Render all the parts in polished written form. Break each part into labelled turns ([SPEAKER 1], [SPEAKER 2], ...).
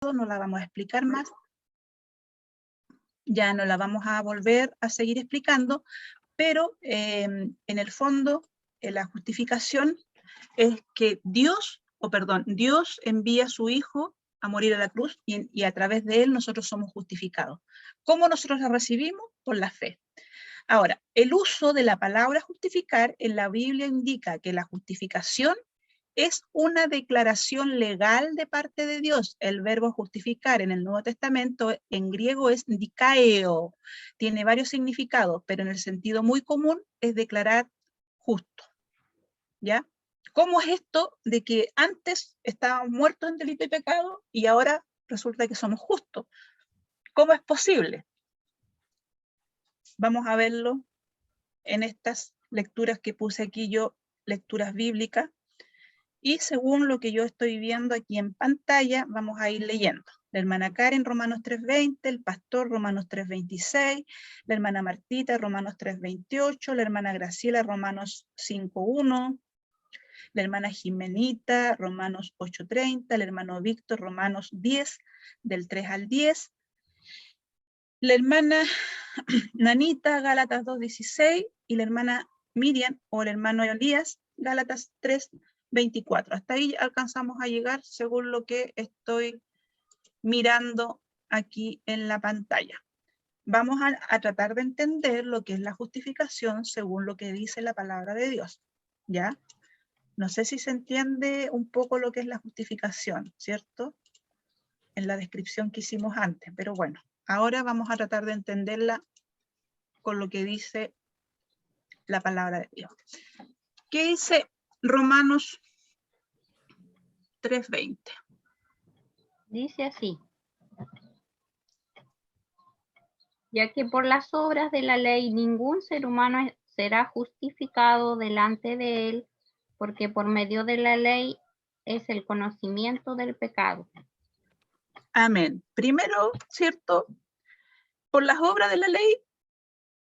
[SPEAKER 1] no la vamos a explicar más, ya no la vamos a volver a seguir explicando, pero en el fondo la justificación es que Dios envía a su Hijo a morir a la cruz y a través de él nosotros somos justificados. ¿Cómo nosotros la recibimos? Por la fe. Ahora, el uso de la palabra justificar en la Biblia indica que la justificación es una declaración legal de parte de Dios. El verbo justificar en el Nuevo Testamento en griego es dikaeo. Tiene varios significados, pero en el sentido muy común es declarar justo. ¿Ya? ¿Cómo es esto de que antes estábamos muertos en delito y pecado y ahora resulta que somos justos? ¿Cómo es posible? Vamos a verlo en estas lecturas que puse aquí yo, lecturas bíblicas, y según lo que yo estoy viendo aquí en pantalla, vamos a ir leyendo. La hermana Karen, Romanos 3:20, el pastor, Romanos 3:26, la hermana Martita, Romanos 3:28, la hermana Graciela, Romanos 5:1, la hermana Jimenita, Romanos 8:30, el hermano Víctor, Romanos 10, del 3 al 10, la hermana Nanita, Gálatas 2:16, y la hermana Miriam, o el hermano Elías, Gálatas 3:24. Hasta ahí alcanzamos a llegar según lo que estoy mirando aquí en la pantalla. Vamos a tratar de entender lo que es la justificación según lo que dice la palabra de Dios, ¿ya? No sé si se entiende un poco lo que es la justificación, ¿cierto? En la descripción que hicimos antes, pero bueno, ahora vamos a tratar de entenderla con lo que dice la palabra de Dios. ¿Qué dice Romanos 3:20?
[SPEAKER 2] Dice así: ya que por las obras de la ley ningún ser humano será justificado delante de él, porque por medio de la ley es el conocimiento del pecado.
[SPEAKER 1] Amén. Primero, ¿cierto? Por las obras de la ley,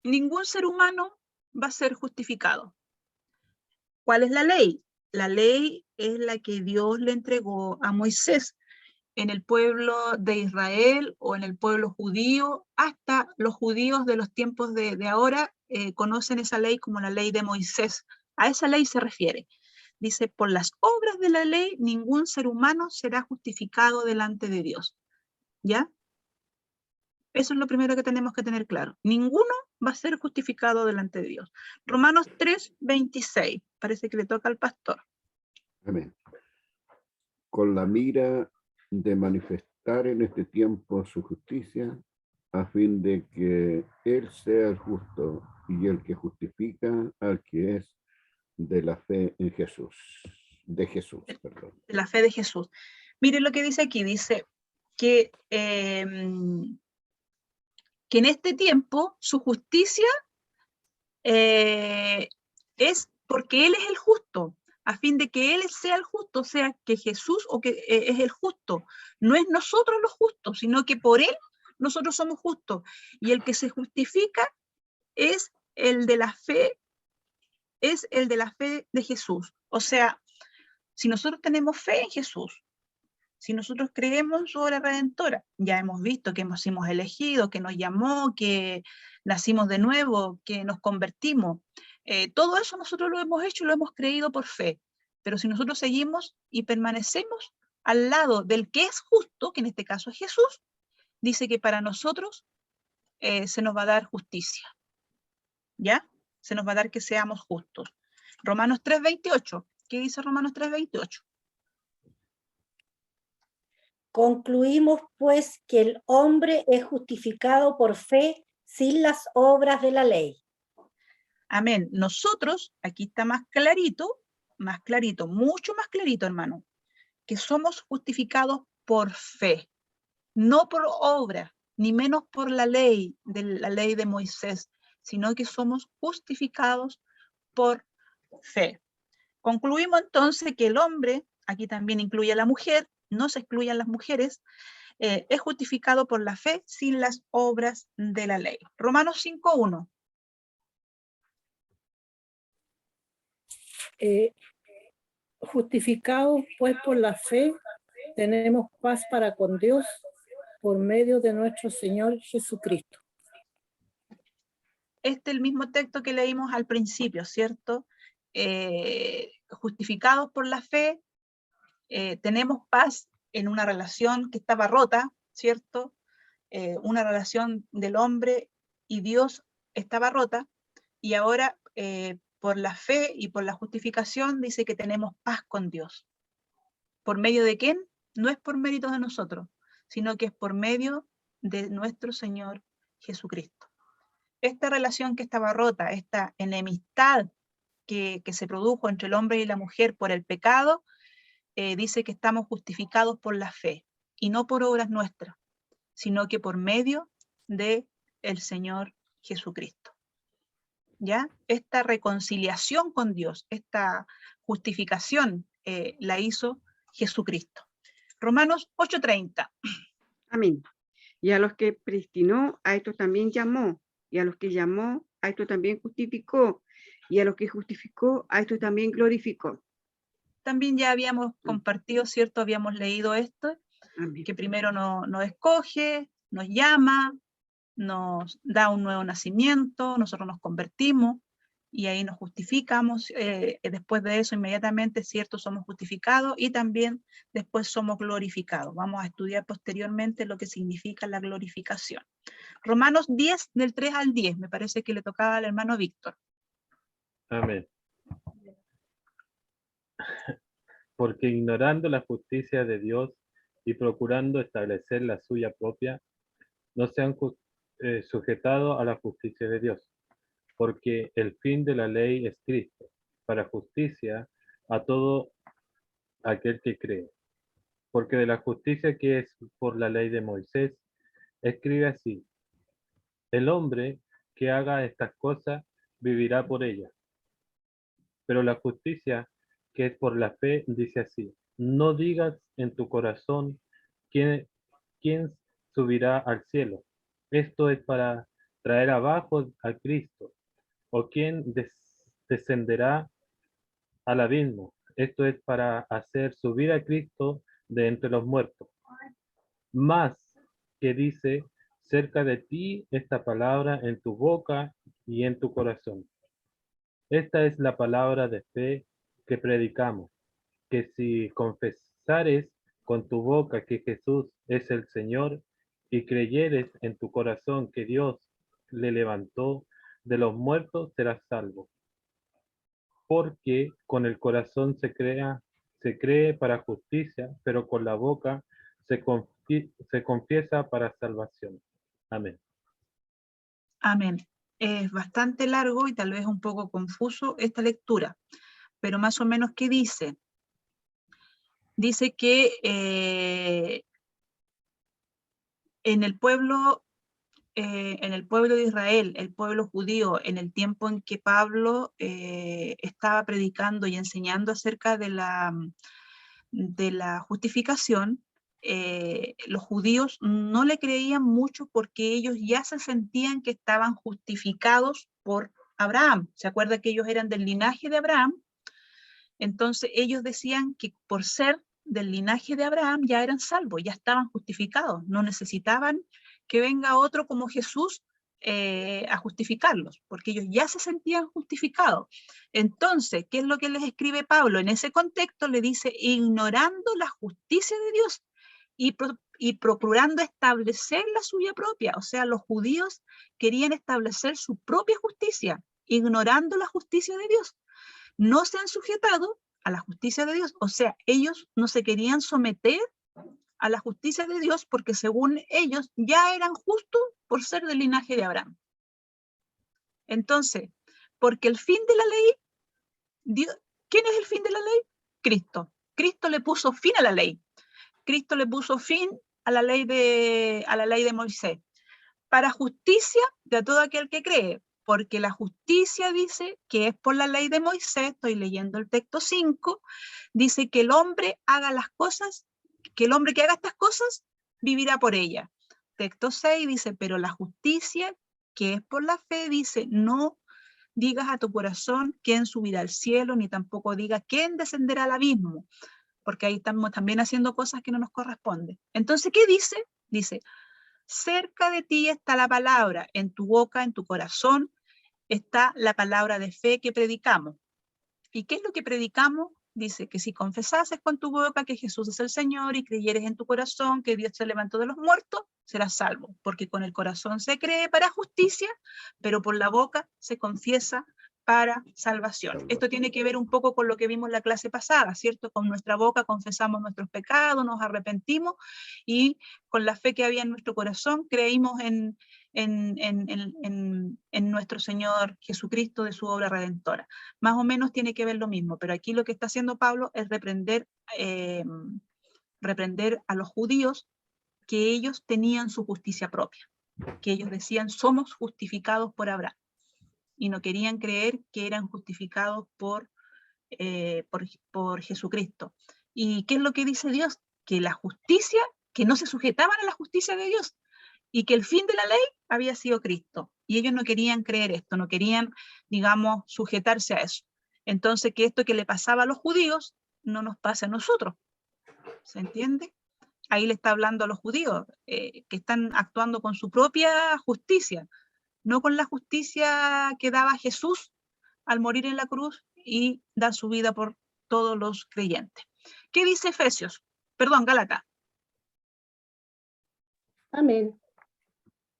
[SPEAKER 1] ningún ser humano va a ser justificado. ¿Cuál es la ley? La ley es la que Dios le entregó a Moisés en el pueblo de Israel o en el pueblo judío. Hasta los judíos de los tiempos de ahora conocen esa ley como la ley de Moisés. A esa ley se refiere. Dice, por las obras de la ley, ningún ser humano será justificado delante de Dios. ¿Ya? Eso es lo primero que tenemos que tener claro. Ninguno va a ser justificado delante de Dios. Romanos 3:26. Parece que le toca al pastor.
[SPEAKER 3] Amén. Con la mira de manifestar en este tiempo su justicia, a fin de que Él sea el justo y el que justifica al que es de la fe en Jesús. De Jesús, perdón.
[SPEAKER 1] De la fe de Jesús. Miren lo que dice aquí. Dice que en este tiempo su justicia es porque Él es el justo, a fin de que Él sea el justo, o sea, que Jesús o que es el justo. No es nosotros los justos, sino que por Él nosotros somos justos. Y el que se justifica es el de la fe, de Jesús. O sea, si nosotros tenemos fe en Jesús, si nosotros creemos en su obra redentora, ya hemos visto que hemos sido elegidos, que nos llamó, que nacimos de nuevo, que nos convertimos. Todo eso nosotros lo hemos hecho y lo hemos creído por fe. Pero si nosotros seguimos y permanecemos al lado del que es justo, que en este caso es Jesús, dice que para nosotros se nos va a dar justicia. ¿Ya? Se nos va a dar que seamos justos. Romanos 3:28. ¿Qué dice Romanos 3:28?
[SPEAKER 4] Concluimos, pues, que el hombre es justificado por fe sin las obras de la ley.
[SPEAKER 1] Amén. Nosotros, aquí está más clarito, mucho más clarito, hermano, que somos justificados por fe, no por obra, ni menos por la ley de Moisés, sino que somos justificados por fe. Concluimos entonces que el hombre, aquí también incluye a la mujer, no se excluyan las mujeres, es justificado por la fe sin las obras de la ley. Romanos 5:1.
[SPEAKER 5] Justificados pues por la fe, tenemos paz para con Dios por medio de nuestro Señor Jesucristo.
[SPEAKER 1] Este es el mismo texto que leímos al principio, ¿cierto? Justificados por la fe, tenemos paz en una relación que estaba rota, ¿cierto? Una relación del hombre y Dios estaba rota, y ahora por la fe y por la justificación dice que tenemos paz con Dios. ¿Por medio de quién? No es por mérito de nosotros, sino que es por medio de nuestro Señor Jesucristo. Esta relación que estaba rota, esta enemistad que se produjo entre el hombre y la mujer por el pecado, dice que estamos justificados por la fe, y no por obras nuestras, sino que por medio de el Señor Jesucristo. ¿Ya? Esta reconciliación con Dios, esta justificación la hizo Jesucristo. Romanos 8:30.
[SPEAKER 6] Amén. Y a los que predestinó, a estos también llamó. Y a los que llamó, a estos también justificó. Y a los que justificó, a estos también glorificó.
[SPEAKER 1] También ya habíamos compartido, ¿cierto? Habíamos leído esto,
[SPEAKER 6] Amén.
[SPEAKER 1] que primero nos escoge, nos llama, nos da un nuevo nacimiento, nosotros nos convertimos y ahí nos justificamos. Después de eso, inmediatamente, ¿cierto? Somos justificados y también después somos glorificados. Vamos a estudiar posteriormente lo que significa la glorificación. Romanos 10, del 3 al 10, me parece que le tocaba al hermano Víctor.
[SPEAKER 7] Amén. Porque ignorando la justicia de Dios y procurando establecer la suya propia, no se han sujetado a la justicia de Dios, porque el fin de la ley es Cristo, para justicia a todo aquel que cree. Porque de la justicia que es por la ley de Moisés, escribe así: el hombre que haga estas cosas vivirá por ellas. Pero la justicia que es por la fe dice así: no digas en tu corazón quién subirá al cielo. Esto es para traer abajo a Cristo. O quién descenderá al abismo. Esto es para hacer subir a Cristo de entre los muertos. Más que dice: cerca de ti esta palabra en tu boca y en tu corazón. Esta es la palabra de fe que predicamos, que si confesares con tu boca que Jesús es el Señor y creyeres en tu corazón que Dios le levantó de los muertos, serás salvo. Porque con el corazón se cree para justicia, pero con la boca se confiesa para salvación. Amén.
[SPEAKER 1] Amén. Es bastante largo y tal vez un poco confuso esta lectura, pero más o menos, ¿qué dice? Dice que en el pueblo de Israel, el pueblo judío, en el tiempo en que Pablo estaba predicando y enseñando acerca de la justificación, los judíos no le creían mucho porque ellos ya se sentían que estaban justificados por Abraham. ¿Se acuerda que ellos eran del linaje de Abraham? Entonces ellos decían que por ser del linaje de Abraham ya eran salvos, ya estaban justificados, no necesitaban que venga otro como Jesús a justificarlos, porque ellos ya se sentían justificados. Entonces, ¿qué es lo que les escribe Pablo? En ese contexto le dice: ignorando la justicia de Dios y procurando establecer la suya propia. O sea, los judíos querían establecer su propia justicia, ignorando la justicia de Dios. No se han sujetado a la justicia de Dios. O sea, ellos no se querían someter a la justicia de Dios porque según ellos ya eran justos por ser del linaje de Abraham. Entonces, porque el fin de la ley, Dios, ¿quién es el fin de la ley? Cristo. Cristo le puso fin a la ley. Cristo le puso fin a la ley de Moisés, para justicia de todo aquel que cree, porque la justicia dice que es por la ley de Moisés. Estoy leyendo el texto 5, dice que el hombre haga las cosas, que el hombre que haga estas cosas vivirá por ella. Texto 6 dice: pero la justicia que es por la fe dice: no digas a tu corazón quién subirá al cielo, ni tampoco digas quién descenderá al abismo, porque ahí estamos también haciendo cosas que no nos corresponden. Entonces, ¿qué dice? Dice, cerca de ti está la palabra, en tu boca, en tu corazón, está la palabra de fe que predicamos. ¿Y qué es lo que predicamos? Dice que si confesases con tu boca que Jesús es el Señor y creyeres en tu corazón que Dios se levantó de los muertos, serás salvo, porque con el corazón se cree para justicia, pero por la boca se confiesa para salvación. Esto tiene que ver un poco con lo que vimos en la clase pasada, ¿cierto? Con nuestra boca confesamos nuestros pecados, nos arrepentimos y con la fe que había en nuestro corazón creímos en nuestro Señor Jesucristo, de su obra redentora. Más o menos tiene que ver lo mismo, pero aquí lo que está haciendo Pablo es reprender a los judíos que ellos tenían su justicia propia, que ellos decían somos justificados por Abraham y no querían creer que eran justificados por Jesucristo. ¿Y qué es lo que dice Dios? Que la justicia, que no se sujetaban a la justicia de Dios y que el fin de la ley había sido Cristo. Y ellos no querían creer esto, no querían, digamos, sujetarse a eso. Entonces, que esto que le pasaba a los judíos no nos pase a nosotros. ¿Se entiende? Ahí le está hablando a los judíos, que están actuando con su propia justicia, no con la justicia que daba Jesús al morir en la cruz y dar su vida por todos los creyentes. ¿Qué dice Efesios? Perdón, Gálatas.
[SPEAKER 8] Amén.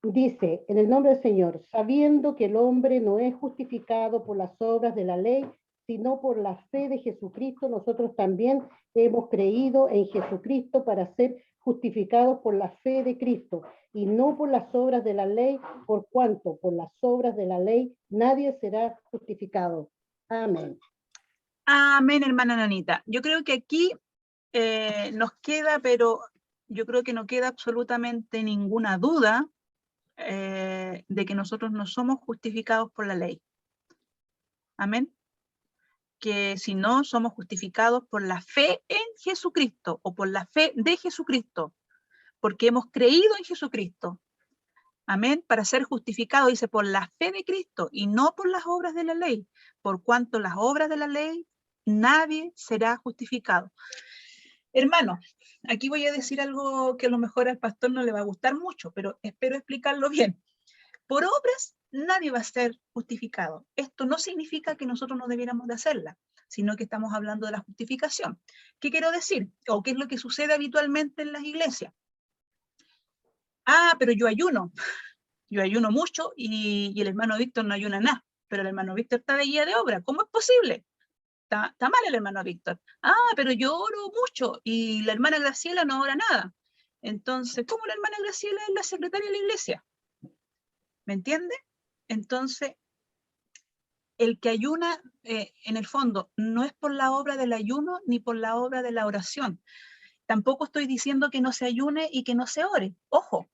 [SPEAKER 8] Dice, en el nombre del Señor, sabiendo que el hombre no es justificado por las obras de la ley, sino por la fe de Jesucristo, nosotros también hemos creído en Jesucristo para ser justificados por la fe de Cristo, y no por las obras de la ley, por cuanto por las obras de la ley nadie será justificado. Amén.
[SPEAKER 1] Amén, hermana Nanita. Yo creo que aquí nos queda, pero yo creo que no queda absolutamente ninguna duda de que nosotros no somos justificados por la ley. Amén. Que si no, somos justificados por la fe en Jesucristo o por la fe de Jesucristo, porque hemos creído en Jesucristo. Amén. Para ser justificado, dice, por la fe de Cristo y no por las obras de la ley, por cuanto las obras de la ley nadie será justificado. Hermano, aquí voy a decir algo que a lo mejor al pastor no le va a gustar mucho, pero espero explicarlo bien. Por obras nadie va a ser justificado. Esto no significa que nosotros no debiéramos de hacerla, sino que estamos hablando de la justificación. ¿Qué quiero decir? ¿O qué es lo que sucede habitualmente en las iglesias? Ah, pero yo ayuno mucho y el hermano Víctor no ayuna nada, pero el hermano Víctor está de guía de obra. ¿Cómo es posible? Está mal el hermano Víctor. Ah, pero yo oro mucho y la hermana Graciela no ora nada. Entonces, ¿cómo la hermana Graciela es la secretaria de la iglesia? ¿Me entiende? Entonces, el que ayuna, en el fondo, no es por la obra del ayuno ni por la obra de la oración. Tampoco estoy diciendo que no se ayune y que no se ore. Ojo,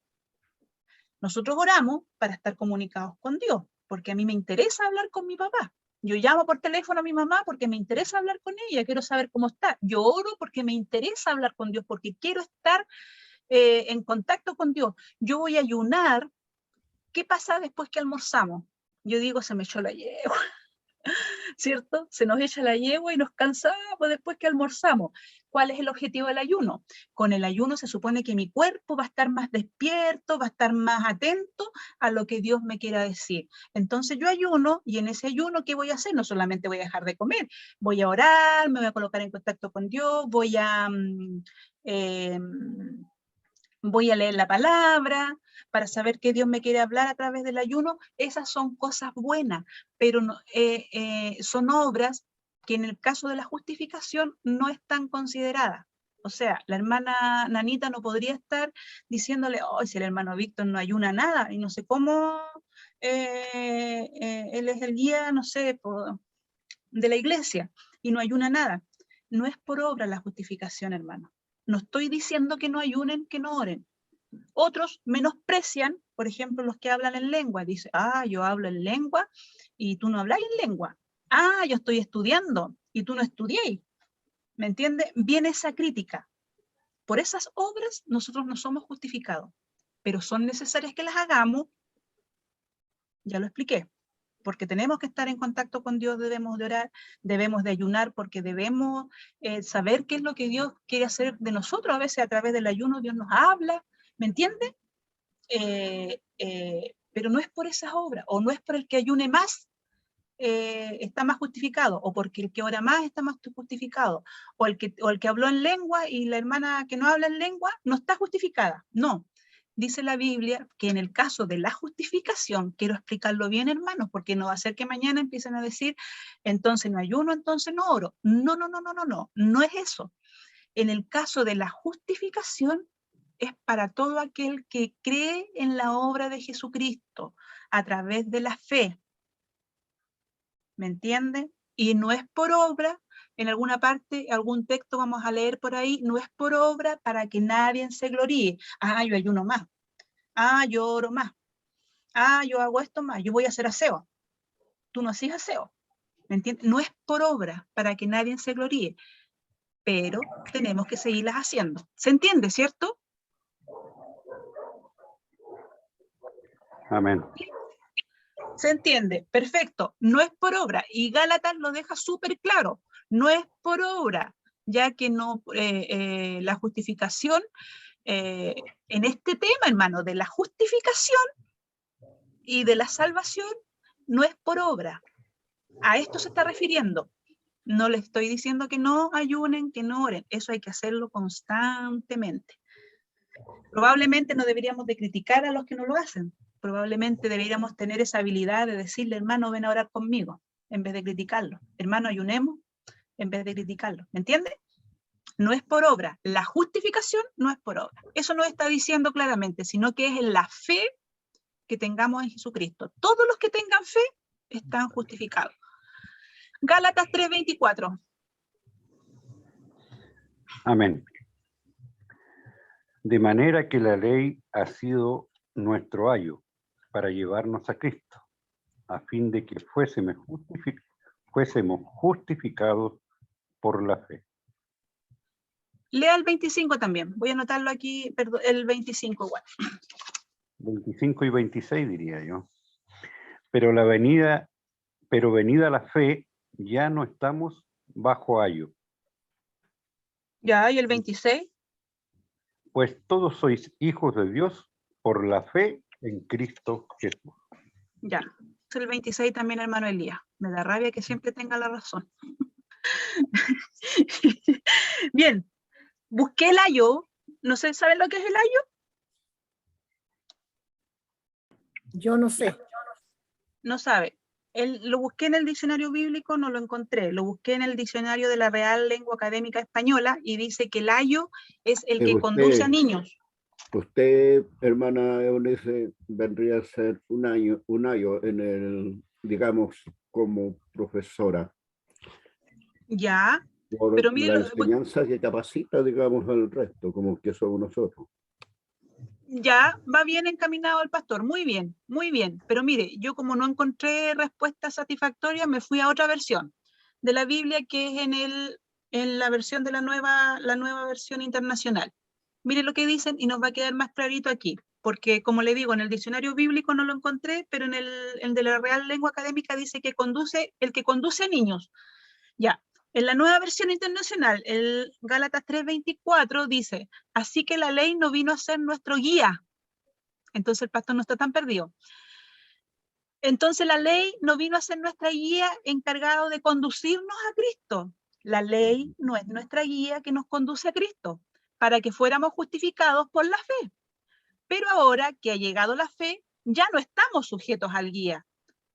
[SPEAKER 1] nosotros oramos para estar comunicados con Dios, porque a mí me interesa hablar con mi papá. Yo llamo por teléfono a mi mamá porque me interesa hablar con ella, quiero saber cómo está. Yo oro porque me interesa hablar con Dios, porque quiero estar en contacto con Dios. Yo voy a ayunar. ¿Qué pasa después que almorzamos? Yo digo, se me echó la yegua, ¿cierto? Se nos echa la yegua y nos cansamos después que almorzamos. ¿Cuál es el objetivo del ayuno? Con el ayuno se supone que mi cuerpo va a estar más despierto, va a estar más atento a lo que Dios me quiera decir. Entonces yo ayuno y en ese ayuno, ¿qué voy a hacer? No solamente voy a dejar de comer, voy a orar, me voy a colocar en contacto con Dios, voy a leer la palabra para saber qué Dios me quiere hablar a través del ayuno. Esas son cosas buenas, pero no, son obras que en el caso de la justificación no están consideradas. O sea, la hermana Nanita no podría estar diciéndole, oh, si el hermano Víctor no ayuna nada, y no sé cómo, él es el guía, no sé, de la iglesia, y no ayuna nada. No es por obra la justificación, hermano. No estoy diciendo que no ayunen, que no oren. Otros menosprecian, por ejemplo, los que hablan en lengua. Dicen, ah, yo hablo en lengua y tú no hablas en lengua. Ah, yo estoy estudiando y tú no estudiéis. ¿Me entiende? Viene esa crítica. Por esas obras nosotros no somos justificados, pero son necesarias que las hagamos. Ya lo expliqué. porque tenemos que estar en contacto con Dios, debemos de orar, debemos de ayunar, porque debemos saber qué es lo que Dios quiere hacer de nosotros. A veces a través del ayuno Dios nos habla, ¿me entiende? Pero no es por esas obras, o no es por el que ayune más, está más justificado, o porque el que ora más está más justificado, o el que habló en lengua y la hermana que no habla en lengua no está justificada. No. Dice la Biblia que en el caso de la justificación, quiero explicarlo bien, hermanos, porque no va a ser que mañana empiecen a decir, entonces no ayuno, entonces no oro. No, no, no, no, no, no, no es eso. En el caso de la justificación, es para todo aquel que cree en la obra de Jesucristo a través de la fe. ¿Me entiende? Y no es por obra, en alguna parte, algún texto vamos a leer por ahí, no es por obra para que nadie se gloríe. Ah, yo ayuno más. Ah, yo oro más. Ah, yo hago esto más. Yo voy a hacer aseo. Tú no haces aseo. ¿Me entiendes? No es por obra para que nadie se gloríe, pero tenemos que seguirlas haciendo. ¿Se entiende, cierto?
[SPEAKER 9] Amén.
[SPEAKER 1] ¿Se entiende? Perfecto. No es por obra. Y Gálatas lo deja súper claro. No es por obra, ya que no, la justificación, en este tema, hermano, de la justificación y de la salvación, no es por obra. A esto se está refiriendo. No le estoy diciendo que no ayunen, que no oren. Eso hay que hacerlo constantemente. Probablemente no deberíamos de criticar a los que no lo hacen. Probablemente deberíamos tener esa habilidad de decirle, hermano, ven a orar conmigo, en vez de criticarlo. Hermano, ayunemos, en vez de criticarlo. ¿Me entiende? No es por obra. La justificación no es por obra. Eso no está diciendo claramente, sino que es en la fe que tengamos en Jesucristo. Todos los que tengan fe están justificados. Gálatas 3:24.
[SPEAKER 9] Amén. De manera que la ley ha sido nuestro ayo para llevarnos a Cristo, a fin de que fuésemos justificados por la fe.
[SPEAKER 1] Lea el 25 también. Voy a anotarlo aquí, perdón, el 25 igual.
[SPEAKER 9] 25 y 26 diría yo. Pero venida la fe, ya no estamos bajo ayo.
[SPEAKER 1] Ya, ¿y el 26?
[SPEAKER 9] Pues todos sois hijos de Dios por la fe en Cristo Jesús.
[SPEAKER 1] Ya, es el 26 también, hermano Elías. Me da rabia que siempre tenga la razón. Bien, busqué el ayo. No sé, ¿saben lo que es el ayo?
[SPEAKER 5] Yo no sé.
[SPEAKER 1] No sabe. Lo busqué en el diccionario bíblico, no lo encontré. Lo busqué en el diccionario de la Real Lengua Académica Española y dice que el ayo es el que conduce a niños.
[SPEAKER 3] Usted, hermana Eunice, vendría a ser un año en el, digamos, como profesora.
[SPEAKER 1] Ya,
[SPEAKER 3] Por
[SPEAKER 1] pero mire,
[SPEAKER 3] la enseñanza que capacita, digamos, al resto, como que somos nosotros.
[SPEAKER 1] ya va bien encaminado el pastor, muy bien, pero mire, yo como no encontré respuesta satisfactoria, me fui a otra versión de la Biblia, que es en la versión de la nueva versión internacional. Mire lo que dicen y nos va a quedar más clarito aquí, porque como le digo, en el diccionario bíblico no lo encontré, pero en el de la Real Lengua Académica dice que el que conduce a niños. Ya. En la nueva versión internacional, el Gálatas 3:24 dice, así que la ley no vino a ser nuestro guía. Entonces el pastor no está tan perdido. Entonces la ley no vino a ser nuestra guía encargado de conducirnos a Cristo. La ley no es nuestra guía que nos conduce a Cristo, para que fuéramos justificados por la fe. Pero ahora que ha llegado la fe, ya no estamos sujetos al guía.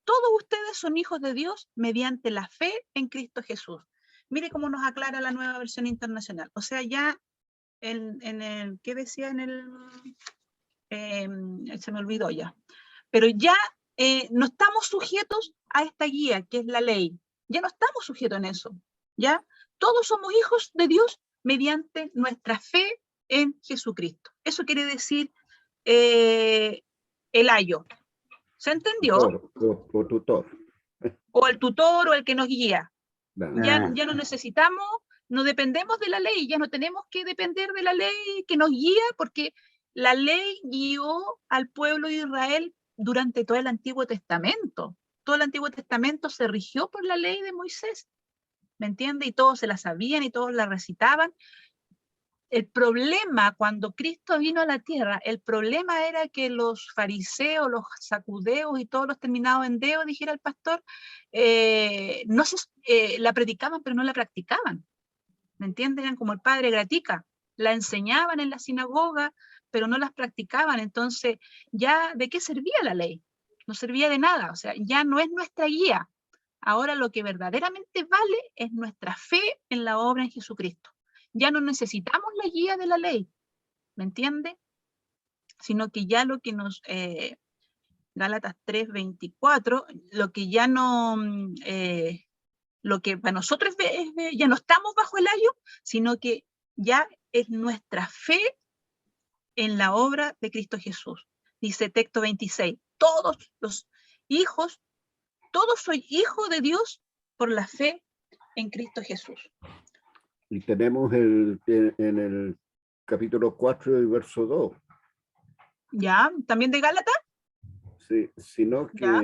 [SPEAKER 1] Todos ustedes son hijos de Dios mediante la fe en Cristo Jesús. Mire cómo nos aclara la nueva versión internacional. O sea, ya en el, ¿qué decía en el? Se me olvidó ya. Pero ya no estamos sujetos a esta guía, que es la ley. Ya no estamos sujetos en eso. ¿Ya? Todos somos hijos de Dios mediante nuestra fe en Jesucristo. Eso quiere decir el ayo. ¿Se entendió?
[SPEAKER 3] O tutor.
[SPEAKER 1] O el tutor o el que nos guía.
[SPEAKER 3] Claro.
[SPEAKER 1] Ya no necesitamos, no dependemos de la ley, ya no tenemos que depender de la ley que nos guía, porque la ley guió al pueblo de Israel durante todo el Antiguo Testamento. todo el Antiguo Testamento se rigió por la ley de Moisés, ¿me entiende? Y todos se la sabían y todos la recitaban. El problema cuando Cristo vino a la tierra, el problema era que los fariseos, los sacudeos y todos los terminados en deo, dijera el pastor, la predicaban pero no la practicaban. ¿Me entienden? Eran como el padre Gratica, la enseñaban en la sinagoga, pero no las practicaban. Entonces, ya, ¿de qué servía la ley? No servía de nada, o sea, ya no es nuestra guía. Ahora lo que verdaderamente vale es nuestra fe en la obra en Jesucristo. Ya no necesitamos la guía de la ley, ¿me entiende? Sino que ya lo que nos, Gálatas 3:24, lo que ya no, lo que para nosotros ya no estamos bajo el ayo, sino que ya es nuestra fe en la obra de Cristo Jesús. Dice texto 26, todos los hijos, todos soy hijo de Dios por la fe en Cristo Jesús.
[SPEAKER 3] Y tenemos en el capítulo 4 y verso 2.
[SPEAKER 1] ¿Ya? ¿También de Gálatas?
[SPEAKER 3] Sí, sino que
[SPEAKER 1] ¿Ya?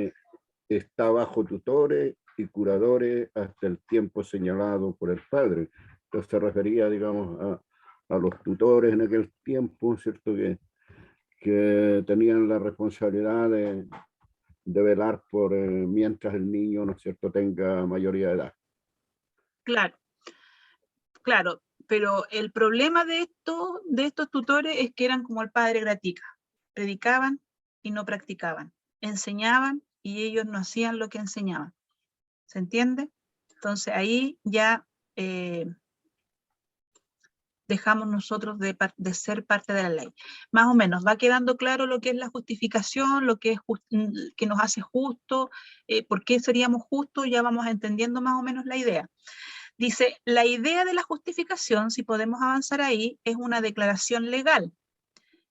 [SPEAKER 3] está bajo tutores y curadores hasta el tiempo señalado por el Padre. Entonces se refería, digamos, a los tutores en aquel tiempo, ¿cierto? Que tenían la responsabilidad de velar por mientras el niño, ¿no es cierto?, tenga mayoría de edad.
[SPEAKER 1] Claro, claro, pero el problema de estos tutores es que eran como el padre Gratica, predicaban y no practicaban, enseñaban y ellos no hacían lo que enseñaban, ¿se entiende? Entonces ahí ya dejamos nosotros de ser parte de la ley. Más o menos, va quedando claro lo que es la justificación, lo que es que nos hace justo, por qué seríamos justos, ya vamos entendiendo más o menos la idea. Dice, la idea de la justificación, si podemos avanzar ahí, es una declaración legal.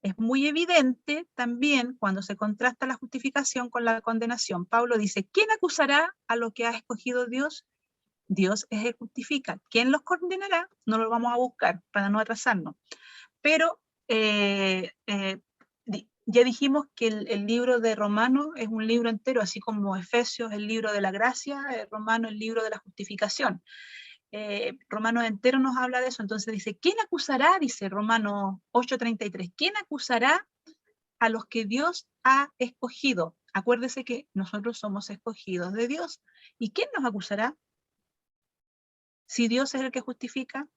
[SPEAKER 1] Es muy evidente también cuando se contrasta la justificación con la condenación. Pablo dice, ¿quién acusará a lo que ha escogido Dios? Dios es el que justifica. ¿Quién los condenará? No lo vamos a buscar para no atrasarnos. Pero ya dijimos que el libro de Romanos es un libro entero, así como Efesios el libro de la gracia, Romanos el libro de la justificación. Romanos entero nos habla de eso, entonces dice, ¿quién acusará? Dice Romanos 8:33, ¿quién acusará a los que Dios ha escogido? Acuérdese que nosotros somos escogidos de Dios. ¿Y quién nos acusará? Si Dios es el que justifica.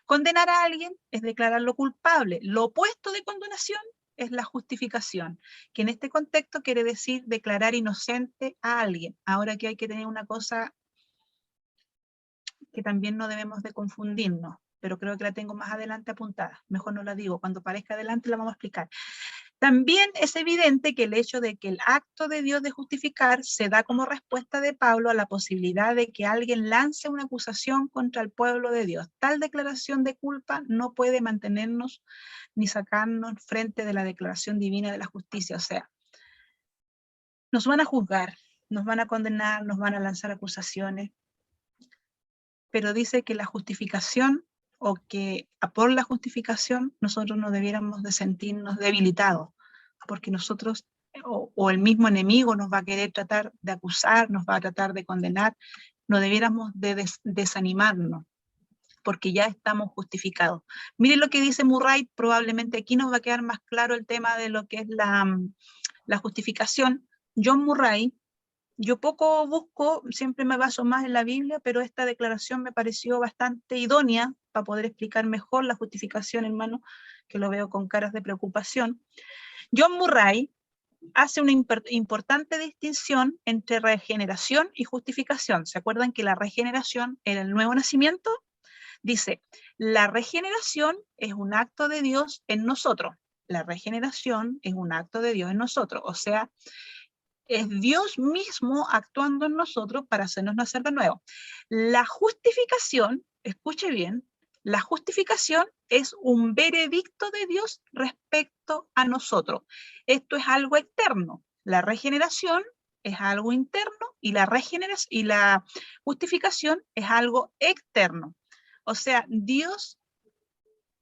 [SPEAKER 1] Condenar a alguien es declararlo culpable. Lo opuesto de condenación es la justificación, que en este contexto quiere decir declarar inocente a alguien. Ahora que hay que tener una cosa que también no debemos de confundirnos, pero creo que la tengo más adelante apuntada. Mejor no la digo, cuando aparezca adelante la vamos a explicar. También es evidente que el hecho de que el acto de Dios de justificar se da como respuesta de Pablo a la posibilidad de que alguien lance una acusación contra el pueblo de Dios. Tal declaración de culpa no puede mantenernos ni sacarnos frente de la declaración divina de la justicia. O sea, nos van a juzgar, nos van a condenar, nos van a lanzar acusaciones, pero dice que la justificación o que por la justificación nosotros no debiéramos de sentirnos debilitados, porque nosotros o el mismo enemigo nos va a querer tratar de acusar, nos va a tratar de condenar, no debiéramos de desanimarnos, porque ya estamos justificados. Miren lo que dice Murray, probablemente aquí nos va a quedar más claro el tema de lo que es la justificación. John Murray, yo poco busco, siempre me baso más en la Biblia, pero esta declaración me pareció bastante idónea para poder explicar mejor la justificación, hermano, que lo veo con caras de preocupación. John Murray hace una importante distinción entre regeneración y justificación. ¿Se acuerdan que la regeneración era el nuevo nacimiento? Dice, la regeneración es un acto de Dios en nosotros. La regeneración es un acto de Dios en nosotros. O sea, es Dios mismo actuando en nosotros para hacernos nacer de nuevo. La justificación, escuche bien, la justificación es un veredicto de Dios respecto a nosotros. Esto es algo externo. La regeneración es algo interno y la justificación es algo externo. O sea, Dios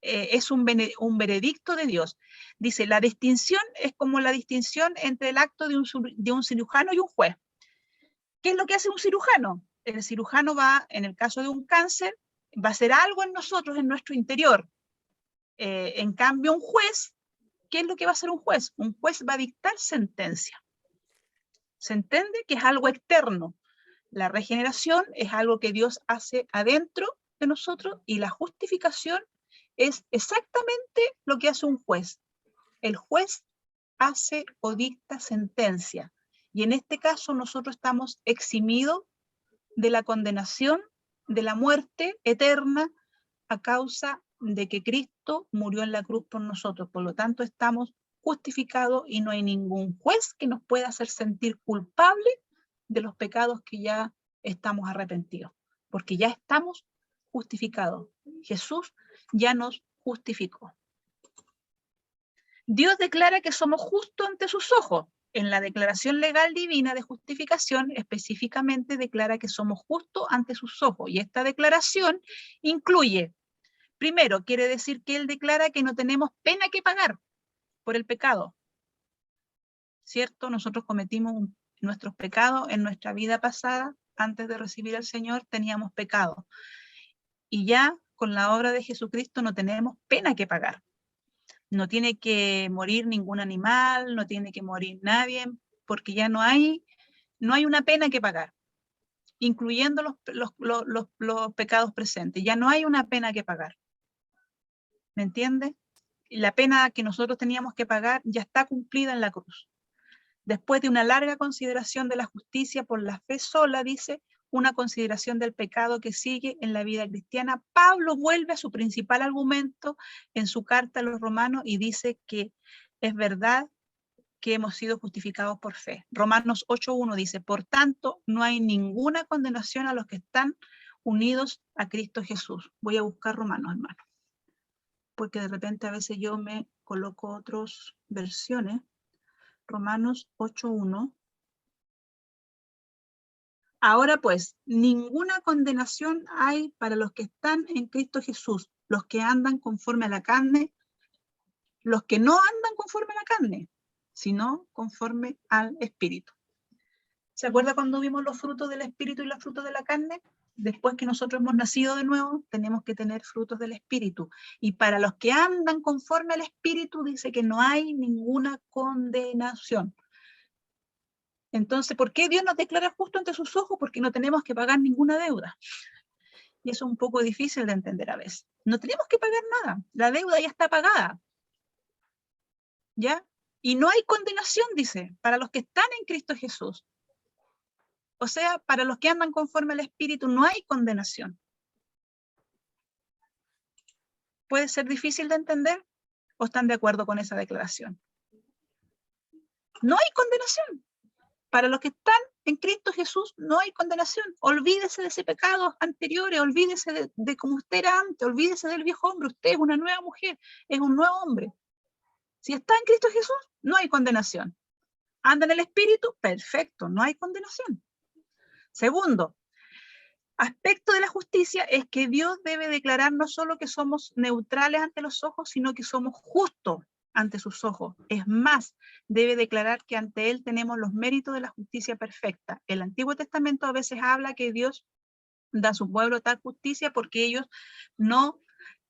[SPEAKER 1] es un veredicto de Dios. Dice, la distinción es como la distinción entre el acto de un cirujano y un juez. ¿Qué es lo que hace un cirujano? El cirujano va, en el caso de un cáncer, va a hacer algo en nosotros, en nuestro interior. En cambio, un juez, ¿qué es lo que va a hacer un juez? Un juez va a dictar sentencia. ¿Se entiende? Que es algo externo. La regeneración es algo que Dios hace adentro de nosotros y la justificación es exactamente lo que hace un juez. El juez hace o dicta sentencia. Y en este caso nosotros estamos eximidos de la condenación, de la muerte eterna a causa de que Cristo murió en la cruz por nosotros. Por lo tanto, estamos justificados y no hay ningún juez que nos pueda hacer sentir culpable de los pecados que ya estamos arrepentidos, porque ya estamos justificados. Jesús ya nos justificó. Dios declara que somos justos ante sus ojos. En la declaración legal divina de justificación específicamente declara que somos justos ante sus ojos. Y esta declaración incluye, primero, quiere decir que Él declara que no tenemos pena que pagar por el pecado. ¿Cierto? Nosotros cometimos nuestros pecados en nuestra vida pasada. Antes de recibir al Señor teníamos pecado. Y ya con la obra de Jesucristo no tenemos pena que pagar. No tiene que morir ningún animal, no tiene que morir nadie, porque ya no hay una pena que pagar, incluyendo los pecados presentes. Ya no hay una pena que pagar. ¿Me entiende? La pena que nosotros teníamos que pagar ya está cumplida en la cruz. Después de una larga consideración de la justicia por la fe sola, dice, una consideración del pecado que sigue en la vida cristiana, Pablo vuelve a su principal argumento en su carta a los romanos y dice que es verdad que hemos sido justificados por fe. Romanos 8:1 dice, por tanto, no hay ninguna condenación a los que están unidos a Cristo Jesús. Voy a buscar Romanos, hermano, porque de repente a veces yo me coloco otras versiones. Romanos 8:1. Ahora pues, ninguna condenación hay para los que están en Cristo Jesús, los que andan conforme a la carne, los que no andan conforme a la carne, sino conforme al Espíritu. ¿Se acuerda cuando vimos los frutos del Espíritu y los frutos de la carne? Después que nosotros hemos nacido de nuevo, tenemos que tener frutos del Espíritu. Y para los que andan conforme al Espíritu, dice que no hay ninguna condenación. Entonces, ¿por qué Dios nos declara justo ante sus ojos? Porque no tenemos que pagar ninguna deuda. Y eso es un poco difícil de entender a veces. No tenemos que pagar nada. La deuda ya está pagada. ¿Ya? Y no hay condenación, dice, para los que están en Cristo Jesús. O sea, para los que andan conforme al Espíritu no hay condenación. ¿Puede ser difícil de entender? ¿O están de acuerdo con esa declaración? No hay condenación. Para los que están en Cristo Jesús no hay condenación. Olvídese de ese pecado anterior, olvídese de cómo usted era antes, olvídese del viejo hombre. Usted es una nueva mujer, es un nuevo hombre. Si está en Cristo Jesús, no hay condenación. Anda en el Espíritu, perfecto, no hay condenación. Segundo, aspecto de la justicia es que Dios debe declarar no solo que somos neutrales ante los ojos, sino que somos justos ante sus ojos. Es más, debe declarar que ante Él tenemos los méritos de la justicia perfecta. El Antiguo Testamento a veces habla que Dios da a su pueblo tal justicia porque ellos no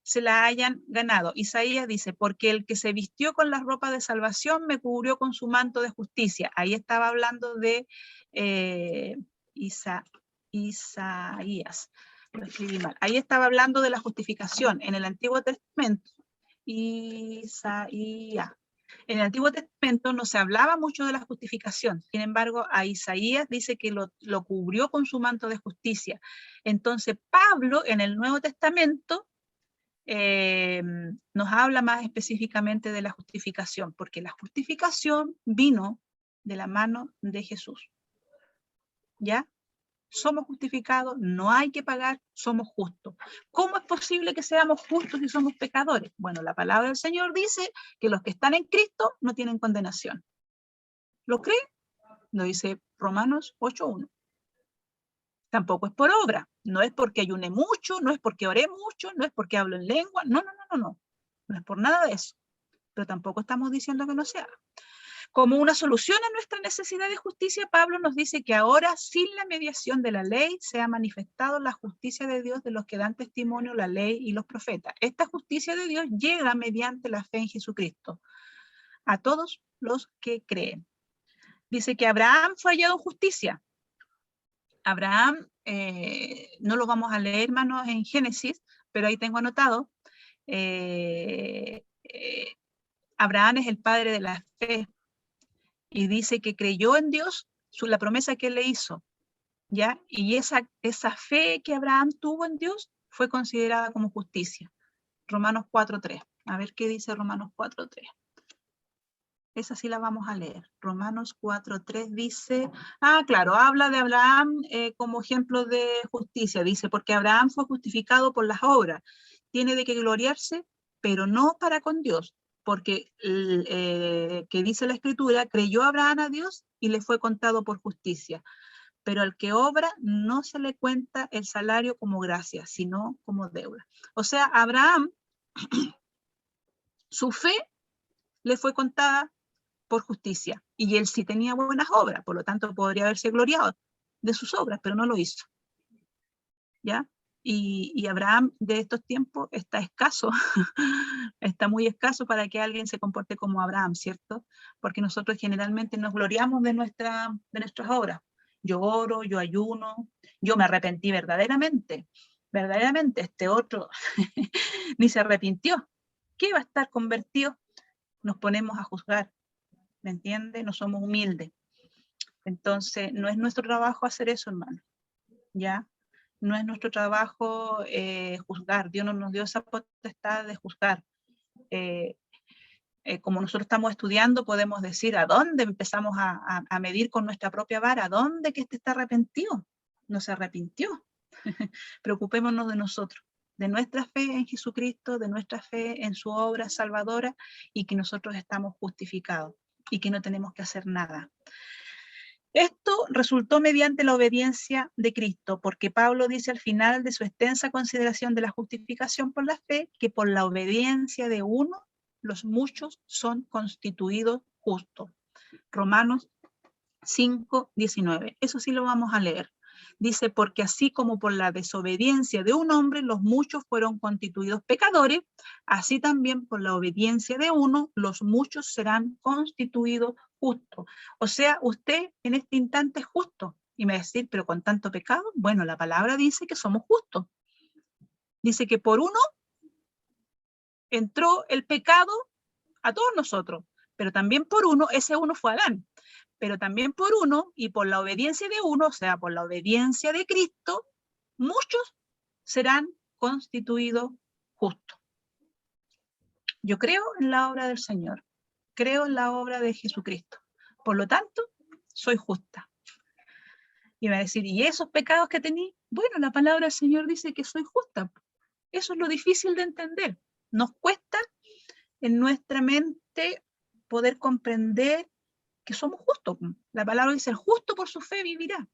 [SPEAKER 1] se la hayan ganado. Isaías dice, porque el que se vistió con las ropas de salvación me cubrió con su manto de justicia. Ahí estaba hablando de Isaías. Lo escribí mal. Ahí estaba hablando de la justificación. En el Antiguo Testamento, Isaías. En el Antiguo Testamento no se hablaba mucho de la justificación. Sin embargo, a Isaías dice que lo cubrió con su manto de justicia. Entonces, Pablo en el Nuevo Testamento nos habla más específicamente de la justificación, porque la justificación vino de la mano de Jesús. ¿Ya? Somos justificados, no hay que pagar, somos justos. ¿Cómo es posible que seamos justos si somos pecadores? Bueno, la palabra del Señor dice que los que están en Cristo no tienen condenación. ¿Lo cree? Lo dice Romanos 8:1. Tampoco es por obra, no es porque ayune mucho, no es porque oré mucho, no es porque hablo en lengua, no es por nada de eso. Pero tampoco estamos diciendo que no se haga. Como una solución a nuestra necesidad de justicia, Pablo nos dice que ahora, sin la mediación de la ley, se ha manifestado la justicia de Dios de los que dan testimonio la ley y los profetas. Esta justicia de Dios llega mediante la fe en Jesucristo a todos los que creen. Dice que Abraham fue hallado en justicia. Abraham, no lo vamos a leer, hermanos, en Génesis, pero ahí tengo anotado. Abraham es el padre de la fe. Y dice que creyó en Dios, la promesa que él le hizo, ¿ya? Y esa fe que Abraham tuvo en Dios fue considerada como justicia. Romanos 4:3. A ver qué dice Romanos 4:3. Esa sí la vamos a leer. Romanos 4:3 dice, claro, habla de Abraham como ejemplo de justicia. Dice, porque Abraham fue justificado por las obras. Tiene de qué gloriarse, pero no para con Dios. Porque, que dice la Escritura, creyó Abraham a Dios y le fue contado por justicia. Pero al que obra no se le cuenta el salario como gracia, sino como deuda. O sea, Abraham, su fe le fue contada por justicia. Y él sí tenía buenas obras, por lo tanto podría haberse gloriado de sus obras, pero no lo hizo. ¿Ya? Y Abraham de estos tiempos está escaso, está muy escaso para que alguien se comporte como Abraham, ¿cierto? Porque nosotros generalmente nos gloriamos de nuestras obras. Yo oro, yo ayuno, yo me arrepentí verdaderamente, este otro ni se arrepintió. ¿Qué va a estar convertido? Nos ponemos a juzgar, ¿me entiende? No somos humildes. Entonces, no es nuestro trabajo hacer eso, hermano, ¿ya? No es nuestro trabajo juzgar. Dios no nos dio esa potestad de juzgar. Como nosotros estamos estudiando, podemos decir a dónde empezamos a medir con nuestra propia vara, a dónde que este está arrepentido. No se arrepintió. Preocupémonos de nosotros, de nuestra fe en Jesucristo, de nuestra fe en su obra salvadora y que nosotros estamos justificados y que no tenemos que hacer nada. Esto resultó mediante la obediencia de Cristo, porque Pablo dice al final de su extensa consideración de la justificación por la fe, que por la obediencia de uno, los muchos son constituidos justos. Romanos 5:19. Eso sí lo vamos a leer. Dice, porque así como por la desobediencia de un hombre los muchos fueron constituidos pecadores, así también por la obediencia de uno los muchos serán constituidos justos. O sea, usted en este instante es justo. Y me va a decir, pero con tanto pecado, bueno, la palabra dice que somos justos. Dice que por uno entró el pecado a todos nosotros, pero también por uno, ese uno fue Adán. Pero también por uno y por la obediencia de uno, o sea, por la obediencia de Cristo, muchos serán constituidos justos. Yo creo en la obra del Señor, creo en la obra de Jesucristo. Por lo tanto, soy justa. Y va a decir, ¿y esos pecados que tení? Bueno, la palabra del Señor dice que soy justa. Eso es lo difícil de entender. Nos cuesta en nuestra mente poder comprender que somos justos. La palabra dice, el justo por su fe vivirá.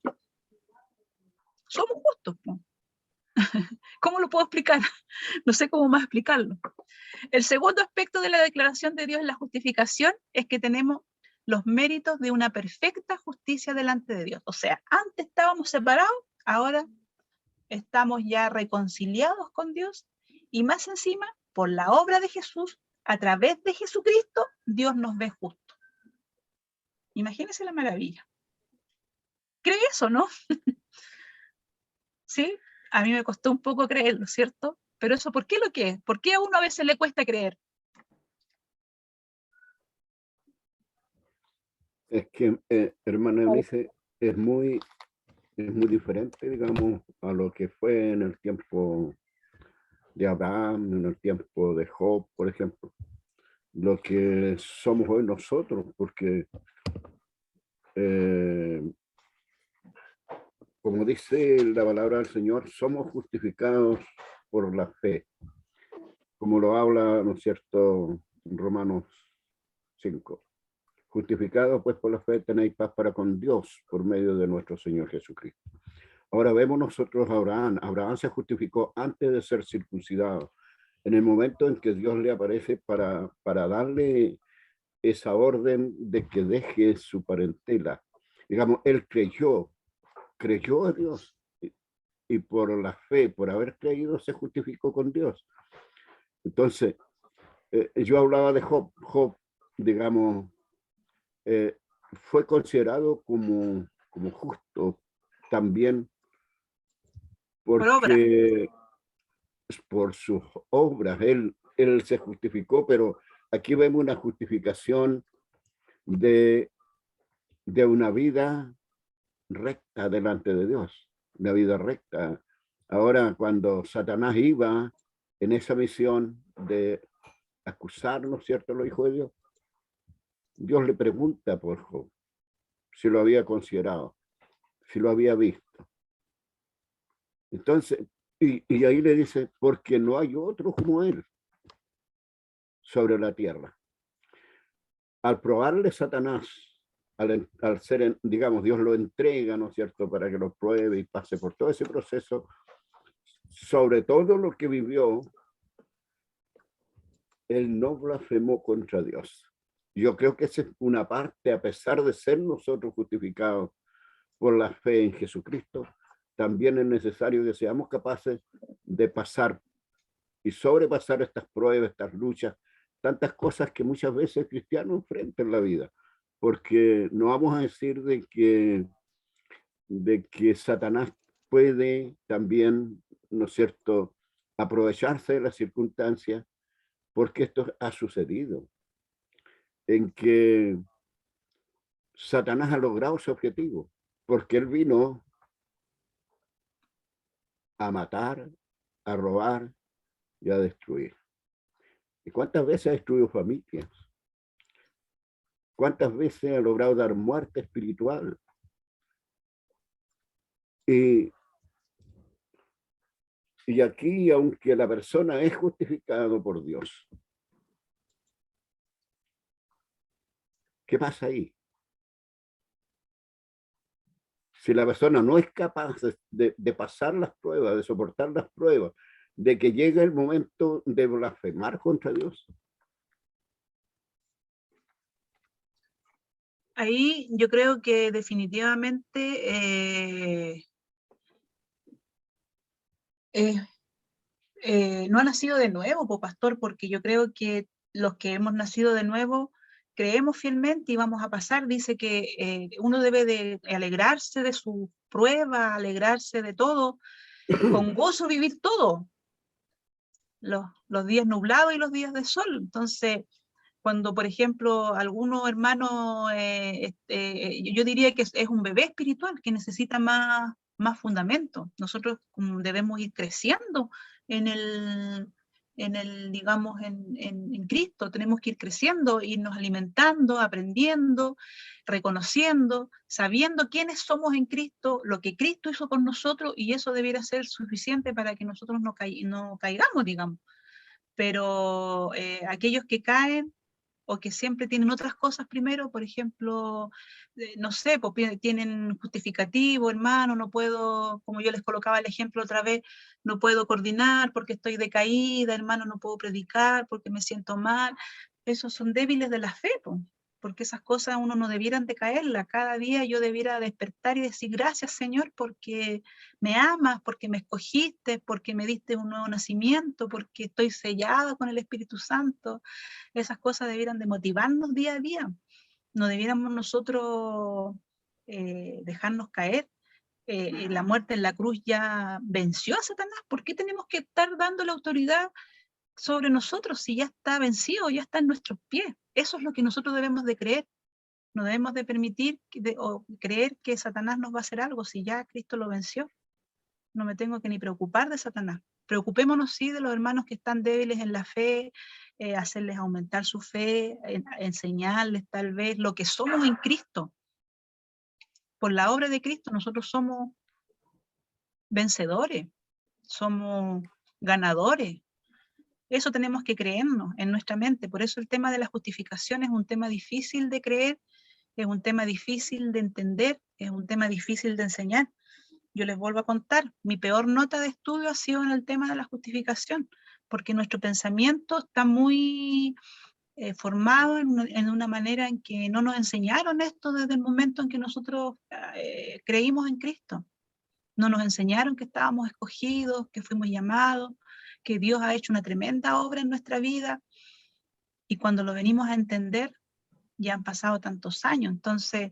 [SPEAKER 1] Somos justos. ¿Cómo lo puedo explicar? No sé cómo más explicarlo. El segundo aspecto de la declaración de Dios en la justificación es que tenemos los méritos de una perfecta justicia delante de Dios. O sea, antes estábamos separados, ahora estamos ya reconciliados con Dios y más encima, por la obra de Jesús, a través de Jesucristo, Dios nos ve justos. Imagínense la maravilla. ¿Cree eso, no? ¿Sí? A mí me costó un poco creerlo, ¿cierto? Pero eso, ¿por qué lo que es? ¿Por qué a uno a veces le cuesta creer?
[SPEAKER 3] Es que, hermana Eunice, es muy diferente, digamos, a lo que fue en el tiempo de Abraham, en el tiempo de Job, por ejemplo. Lo que somos hoy nosotros, porque como dice la palabra del Señor, somos justificados por la fe, como lo habla, ¿no es cierto?, Romanos 5. Justificados pues por la fe tenéis paz para con Dios por medio de nuestro Señor Jesucristo. Ahora vemos nosotros a Abraham. Abraham se justificó antes de ser circuncidado. En el momento en que Dios le aparece para darle esa orden de que deje su parentela. Digamos, él creyó a Dios y por la fe, por haber creído, se justificó con Dios. Entonces, yo hablaba de Job. Job, digamos, fue considerado como justo también porque por sus obras él se justificó, pero aquí vemos una justificación de una vida recta delante de Dios, una vida recta. Ahora, cuando Satanás iba en esa misión de acusarnos, ¿cierto?, los hijos de Dios, Dios le pregunta por Job, si lo había considerado, si lo había visto. Entonces, y ahí le dice, porque no hay otro como él sobre la tierra. Al probarle Satanás, al ser, digamos, Dios lo entrega, ¿no es cierto?, para que lo pruebe y pase por todo ese proceso, sobre todo lo que vivió, él no blasfemó contra Dios. Yo creo que esa es una parte, a pesar de ser nosotros justificados por la fe en Jesucristo, también es necesario que seamos capaces de pasar y sobrepasar estas pruebas, estas luchas, tantas cosas que muchas veces el cristiano enfrenta en la vida, porque no vamos a decir de que Satanás puede también, ¿no es cierto?, aprovecharse de las circunstancias, porque esto ha sucedido, en que Satanás ha logrado su objetivo, porque él vino a matar, a robar y a destruir. ¿Y cuántas veces ha destruido familias? ¿Cuántas veces ha logrado dar muerte espiritual? Y aquí, aunque la persona es justificado por Dios, ¿qué pasa ahí? Si la persona no es capaz de pasar las pruebas, de soportar las pruebas, de que llega el momento de blasfemar contra Dios.
[SPEAKER 1] Ahí yo creo que definitivamente no ha nacido de nuevo, pastor, porque yo creo que los que hemos nacido de nuevo creemos fielmente y vamos a pasar. Dice que uno debe de alegrarse de su prueba, alegrarse de todo, con gozo vivir todo, los días nublados y los días de sol. Entonces, cuando, por ejemplo, algunos hermanos, yo diría que es un bebé espiritual que necesita más fundamento. Nosotros debemos ir creciendo digamos, en Cristo. Tenemos que ir creciendo, irnos alimentando, aprendiendo, reconociendo, sabiendo quiénes somos en Cristo, lo que Cristo hizo por nosotros, y eso debiera ser suficiente para que nosotros no caigamos, digamos. Pero aquellos que caen, o que siempre tienen otras cosas primero, por ejemplo, no sé, pues tienen justificativo, hermano, no puedo, como yo les colocaba el ejemplo otra vez, no puedo coordinar porque estoy decaída, hermano, no puedo predicar porque me siento mal. Esos son débiles de la fe, pues, porque esas cosas uno no debieran de caerlas. Cada día yo debiera despertar y decir, gracias, Señor, porque me amas, porque me escogiste, porque me diste un nuevo nacimiento, porque estoy sellada con el Espíritu Santo. Esas cosas debieran de motivarnos día a día. No debiéramos nosotros dejarnos caer. La muerte en la cruz ya venció a Satanás. ¿Por qué tenemos que estar dando la autoridad sobre nosotros si ya está vencido, ya está en nuestros pies? Eso es lo que nosotros debemos de creer. No debemos de permitir o creer que Satanás nos va a hacer algo si ya Cristo lo venció. No me tengo que ni preocupar de Satanás. Preocupémonos sí de los hermanos que están débiles en la fe, hacerles aumentar su fe, enseñarles tal vez lo que somos en Cristo. Por la obra de Cristo nosotros somos vencedores, somos ganadores. Eso tenemos que creernos en nuestra mente. Por eso el tema de la justificación es un tema difícil de creer, es un tema difícil de entender, es un tema difícil de enseñar. Yo les vuelvo a contar, mi peor nota de estudio ha sido en el tema de la justificación, porque nuestro pensamiento está muy formados en una manera en que no nos enseñaron esto desde el momento en que nosotros creímos en Cristo. No nos enseñaron que estábamos escogidos, que fuimos llamados, que Dios ha hecho una tremenda obra en nuestra vida. Y cuando lo venimos a entender, ya han pasado tantos años. Entonces,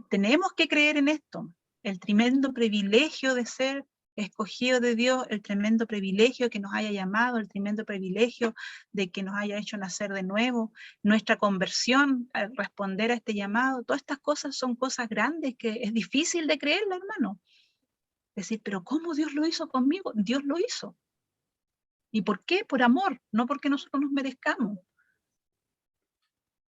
[SPEAKER 1] tenemos que creer en esto. El tremendo privilegio de ser escogido de Dios, el tremendo privilegio que nos haya llamado, el tremendo privilegio de que nos haya hecho nacer de nuevo, nuestra conversión al responder a este llamado. Todas estas cosas son cosas grandes que es difícil de creerlo, hermano. Decir, pero ¿cómo Dios lo hizo conmigo? Dios lo hizo. ¿Y por qué? Por amor, no porque nosotros nos merezcamos.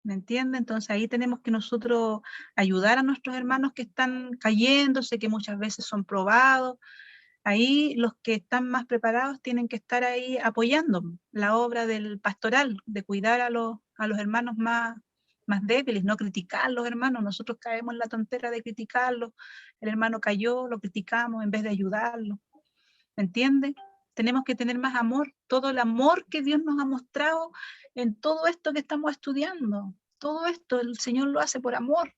[SPEAKER 1] ¿Me entiende? Entonces ahí tenemos que nosotros ayudar a nuestros hermanos que están cayéndose, que muchas veces son probados. Ahí los que están más preparados tienen que estar ahí apoyando la obra del pastoral, de cuidar a los hermanos más débiles, no criticar a los hermanos. Nosotros caemos en la tontera de criticarlos. El hermano cayó, lo criticamos en vez de ayudarlo. ¿Me entiende? Tenemos que tener más amor, todo el amor que Dios nos ha mostrado en todo esto que estamos estudiando. Todo esto el Señor lo hace por amor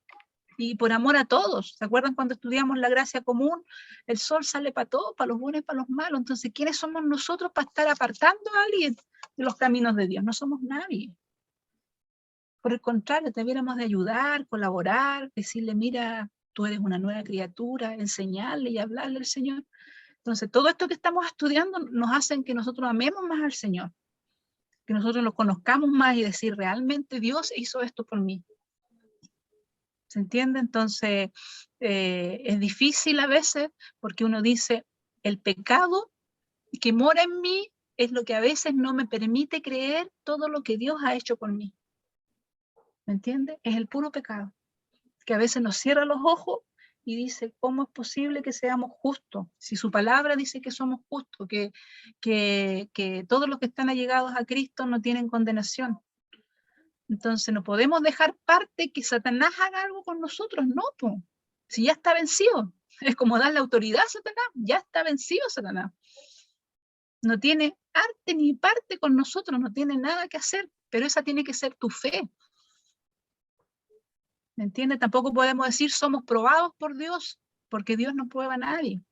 [SPEAKER 1] y por amor a todos. ¿Se acuerdan cuando estudiamos la gracia común? El sol sale para todos, para los buenos y para los malos. Entonces, ¿quiénes somos nosotros para estar apartando a alguien de los caminos de Dios? No somos nadie. Por el contrario, debiéramos de ayudar, colaborar, decirle, mira, tú eres una nueva criatura, enseñarle y hablarle al Señor. Entonces, todo esto que estamos estudiando nos hace que nosotros amemos más al Señor, que nosotros lo conozcamos más y decir, realmente Dios hizo esto por mí. ¿Se entiende? Entonces, es difícil a veces porque uno dice, el pecado que mora en mí es lo que a veces no me permite creer todo lo que Dios ha hecho por mí. ¿Me entiende? Es el puro pecado, que a veces nos cierra los ojos y dice, ¿cómo es posible que seamos justos? Si su palabra dice que somos justos, que todos los que están allegados a Cristo no tienen condenación. Entonces no podemos dejar parte que Satanás haga algo con nosotros, no, po. Si ya está vencido. Es como darle autoridad a Satanás, ya está vencido Satanás. No tiene arte ni parte con nosotros, no tiene nada que hacer, pero esa tiene que ser tu fe. ¿Me entiendes? Tampoco podemos decir somos probados por Dios, porque Dios no prueba a nadie.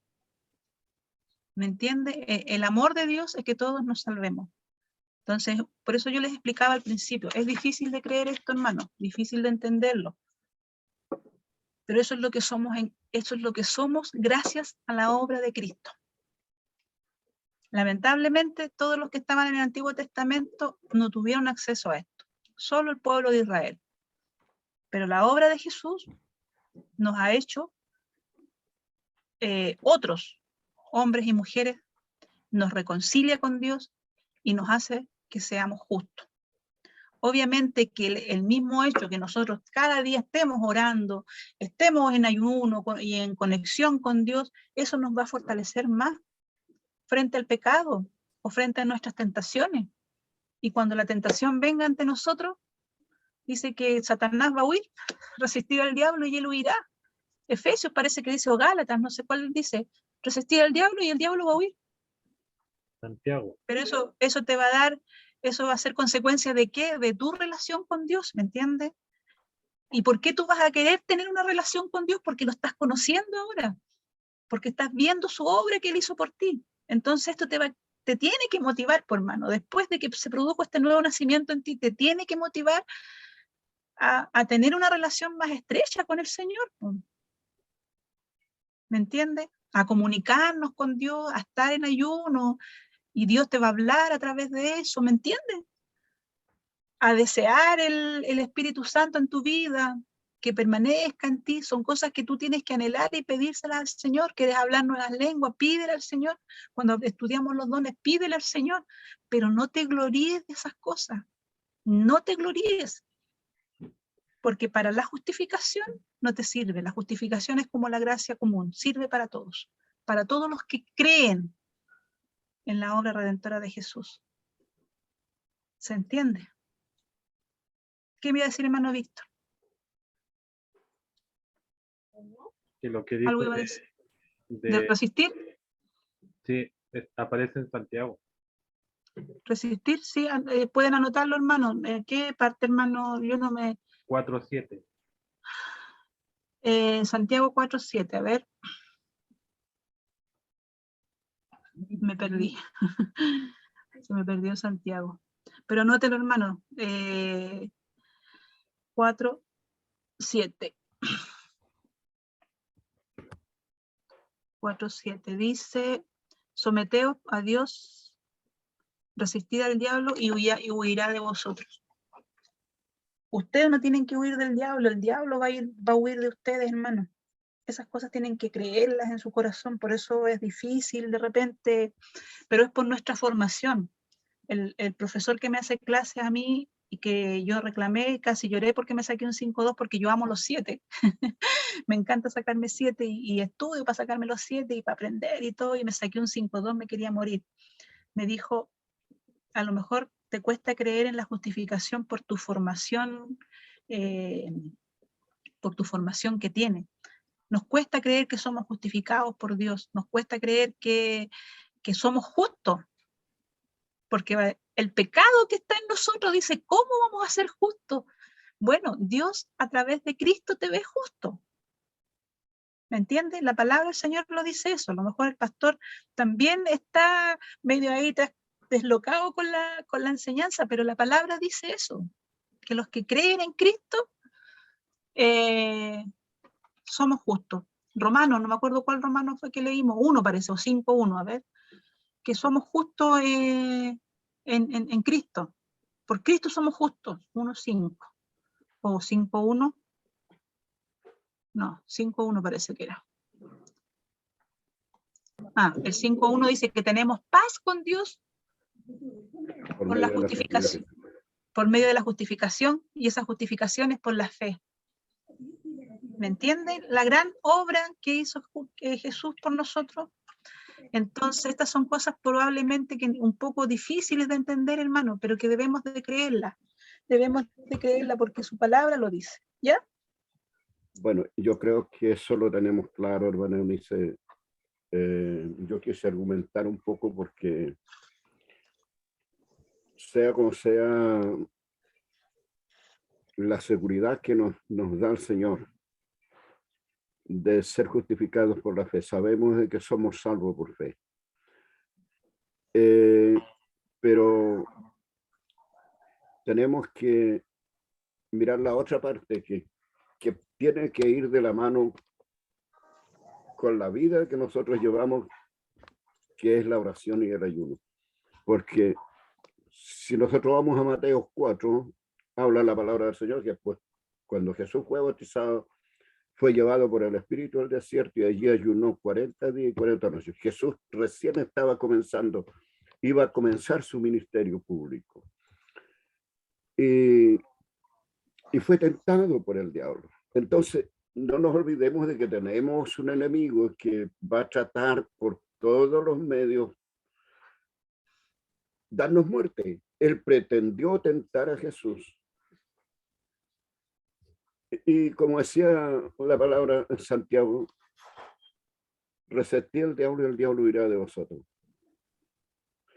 [SPEAKER 1] ¿Me entiendes? El amor de Dios es que todos nos salvemos. Entonces, por eso yo les explicaba al principio, es difícil de creer esto, hermano, difícil de entenderlo. Pero eso es lo que somos, eso es lo que somos gracias a la obra de Cristo. Lamentablemente, todos los que estaban en el Antiguo Testamento no tuvieron acceso a esto, solo el pueblo de Israel. Pero la obra de Jesús nos ha hecho otros hombres y mujeres, nos reconcilia con Dios y nos hace que seamos justos. Obviamente que el mismo hecho que nosotros cada día estemos orando, estemos en ayuno y en conexión con Dios, eso nos va a fortalecer más frente al pecado o frente a nuestras tentaciones. Y cuando la tentación venga ante nosotros, dice que Satanás va a huir, resistir al diablo y él huirá. Efesios parece que dice, o Gálatas, no sé cuál dice, resistir al diablo y el diablo va a huir.
[SPEAKER 7] Santiago.
[SPEAKER 1] Pero eso te va a dar, eso va a ser consecuencia de qué? De tu relación con Dios, ¿me entiendes? ¿Y por qué tú vas a querer tener una relación con Dios? Porque lo estás conociendo ahora, porque estás viendo su obra que Él hizo por ti. Entonces esto te tiene que motivar, por hermano, después de que se produjo este nuevo nacimiento en ti, te tiene que motivar a tener una relación más estrecha con el Señor. ¿Me entiendes? A comunicarnos con Dios, a estar en ayuno, y Dios te va a hablar a través de eso, ¿me entiendes? A desear el Espíritu Santo en tu vida, que permanezca en ti, son cosas que tú tienes que anhelar y pedírselas al Señor. ¿Quieres hablar nuevas lenguas? Pídele al Señor. Cuando estudiamos los dones, pídele al Señor, pero no te gloríes de esas cosas, no te gloríes, porque para la justificación no te sirve. La justificación es como la gracia común, sirve para todos los que creen en la obra redentora de Jesús. ¿Se entiende? ¿Qué me iba a decir, hermano Víctor?
[SPEAKER 7] Que lo que
[SPEAKER 1] ¿Algo
[SPEAKER 7] dijo
[SPEAKER 1] iba a decir? ¿De resistir?
[SPEAKER 7] sí, aparece en Santiago.
[SPEAKER 1] Resistir, sí, pueden anotarlo, hermano. ¿Qué parte, hermano? Yo no me...
[SPEAKER 7] 4:7.
[SPEAKER 1] Santiago 4:7, a ver. Me perdí. Se me perdió Santiago. Pero anótelo, hermano. 4:7. 4:7 dice, someteos a Dios, resistid al diablo y huirá de vosotros. Ustedes no tienen que huir del diablo, el diablo va a huir de ustedes, hermano. Esas cosas tienen que creerlas en su corazón, por eso es difícil de repente, pero es por nuestra formación. El profesor que me hace clases a mí y que yo reclamé, casi lloré porque me saqué un 5.2 porque yo amo los 7. Me encanta sacarme 7 y estudio para sacarme los 7 y para aprender y todo, y me saqué un 5.2, me quería morir. Me dijo, a lo mejor te cuesta creer en la justificación por tu formación que tiene. Nos cuesta creer que somos justificados por Dios, nos cuesta creer que somos justos, porque el pecado que está en nosotros dice, ¿cómo vamos a ser justos? Bueno, Dios a través de Cristo te ve justo. ¿Me entiendes? La palabra del Señor lo dice eso. A lo mejor el pastor también está medio ahí deslocado con la enseñanza, pero la palabra dice eso, que los que creen en Cristo somos justos. Romanos, no me acuerdo cuál Romano fue que leímos, 1 parece, o 5:1, a ver, que somos justos en Cristo. Por Cristo somos justos, 1:5, o 5:1, no, 5:1 parece que era. El 5:1 dice que tenemos paz con Dios por la justificación, por medio de la justificación, y esa justificación es por la fe. ¿Me entienden? La gran obra que hizo Jesús por nosotros. Entonces, estas son cosas probablemente que un poco difíciles de entender, hermano, pero que debemos de creerla. Debemos de creerla porque su palabra lo dice. ¿Ya?
[SPEAKER 3] Bueno, yo creo que eso lo tenemos claro, hermana Eunice. Yo quise argumentar un poco porque, sea como sea, la seguridad que nos da el Señor de ser justificados por la fe. Sabemos de que somos salvos por fe. Pero tenemos que mirar la otra parte que tiene que ir de la mano con la vida que nosotros llevamos, que es la oración y el ayuno. Porque si nosotros vamos a Mateo 4, habla la palabra del Señor que después, cuando Jesús fue bautizado, fue llevado por el Espíritu al desierto y allí ayunó 40 días y 40 noches. Jesús recién estaba comenzando, iba a comenzar su ministerio público. Y fue tentado por el diablo. Entonces, no nos olvidemos de que tenemos un enemigo que va a tratar por todos los medios darnos muerte. Él pretendió tentar a Jesús. Y como decía la palabra en Santiago, resistid al diablo y el diablo huirá de vosotros.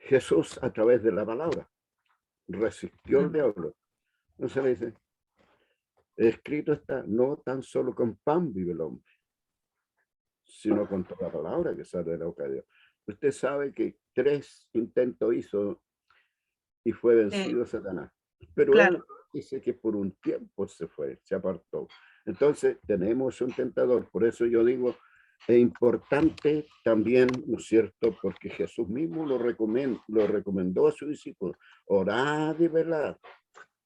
[SPEAKER 3] Jesús, a través de la palabra, resistió al diablo. Entonces le dice, escrito está, no tan solo con pan vive el hombre, sino con toda palabra que sale de la boca de Dios. Usted sabe que 3 intentos hizo y fue vencido Satanás. Pero claro, él dice que por un tiempo se fue, se apartó. Entonces tenemos un tentador. Por eso yo digo, es importante también, ¿no es cierto? Porque Jesús mismo lo recomendó a sus discípulos. Orad y velad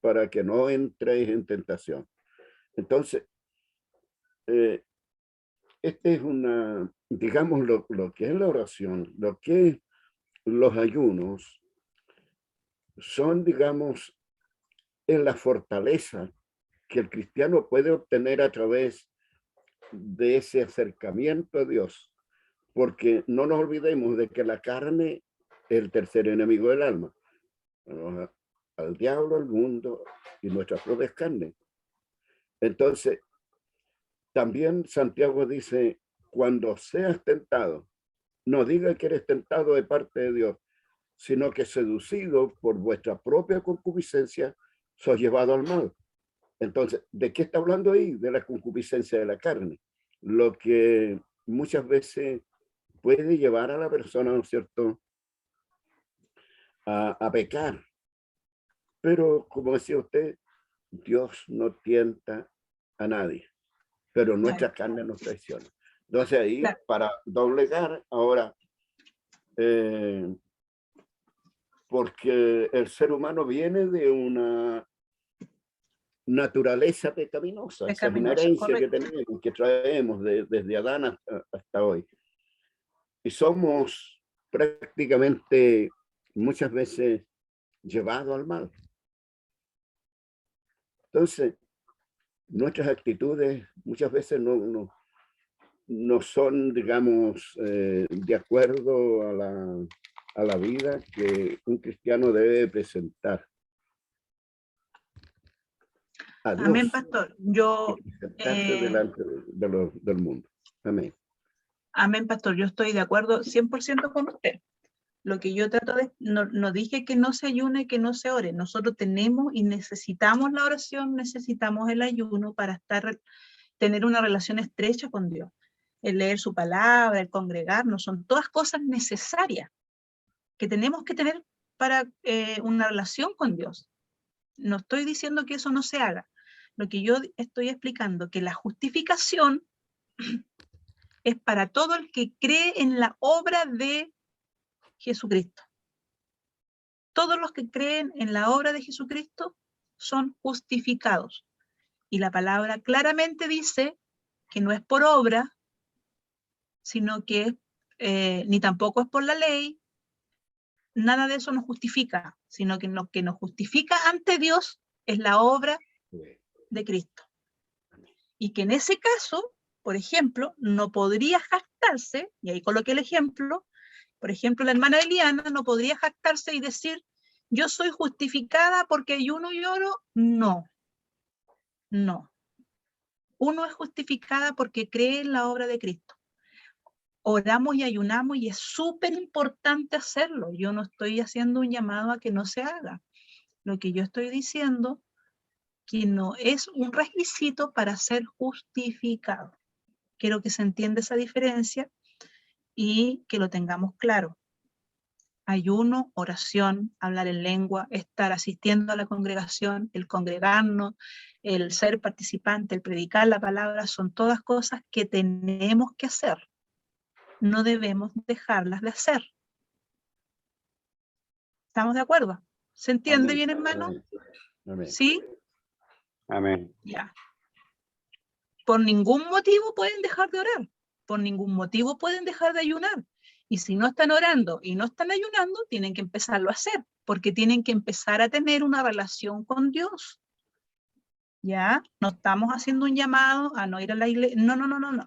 [SPEAKER 3] para que no entréis en tentación. Entonces, este es una, digamos, lo que es la oración, lo que es los ayunos, son, digamos, en la fortaleza que el cristiano puede obtener a través de ese acercamiento a Dios, porque no nos olvidemos de que la carne es el tercer enemigo del alma. Al diablo, al mundo y nuestras propias carnes. Entonces, también Santiago dice, cuando seas tentado, no diga que eres tentado de parte de Dios, sino que seducido por vuestra propia concupiscencia, sois llevado al mal. Entonces, ¿de qué está hablando ahí? De la concupiscencia de la carne. Lo que muchas veces puede llevar a la persona, ¿no es cierto?, a pecar. Pero, como decía usted, Dios no tienta a nadie, pero nuestra carne nos traiciona. Entonces ahí,
[SPEAKER 1] Claro.
[SPEAKER 3] para doblegar ahora, porque el ser humano viene de una naturaleza pecaminosa, esa es una herencia que tenemos, que traemos desde Adán hasta hoy. Y somos prácticamente muchas veces llevados al mal. Entonces, nuestras actitudes muchas veces no son, digamos, de acuerdo a la vida que un cristiano debe presentar. A Dios,
[SPEAKER 1] Amén, pastor. Yo,
[SPEAKER 3] presentarse delante del mundo. Amén.
[SPEAKER 1] amén, pastor. Yo estoy de acuerdo 100% con usted. Lo que yo trato de, no dije que no se ayune, que no se ore. Nosotros tenemos y necesitamos la oración, necesitamos el ayuno para tener una relación estrecha con Dios. El leer su palabra, el congregarnos, son todas cosas necesarias que tenemos que tener para una relación con Dios. No estoy diciendo que eso no se haga. Lo que yo estoy explicando, que la justificación es para todo el que cree en la obra de Jesucristo. Todos los que creen en la obra de Jesucristo son justificados. Y la palabra claramente dice que no es por obra, sino que ni tampoco es por la ley. Nada de eso nos justifica, sino que lo que nos justifica ante Dios es la obra de Cristo. Y que en ese caso, por ejemplo, no podría jactarse, y ahí coloqué el ejemplo, por ejemplo, la hermana Eliana no podría jactarse y decir, yo soy justificada porque ayuno y oro. No, no. Uno es justificada porque cree en la obra de Cristo. Oramos y ayunamos y es súper importante hacerlo. Yo no estoy haciendo un llamado a que no se haga. Lo que yo estoy diciendo que no es un requisito para ser justificado. Quiero que se entienda esa diferencia y que lo tengamos claro. Ayuno, oración, hablar en lengua, estar asistiendo a la congregación, el congregarnos, el ser participante, el predicar la palabra, son todas cosas que tenemos que hacer. No debemos dejarlas de hacer. ¿Estamos de acuerdo? ¿Se entiende bien, hermano?
[SPEAKER 3] Amén.
[SPEAKER 1] ¿Sí?
[SPEAKER 9] Amén.
[SPEAKER 1] Ya. Por ningún motivo pueden dejar de orar. Por ningún motivo pueden dejar de ayunar. Y si no están orando y no están ayunando, tienen que empezarlo a hacer, porque tienen que empezar a tener una relación con Dios. ¿Ya? No estamos haciendo un llamado a no ir a la iglesia. No,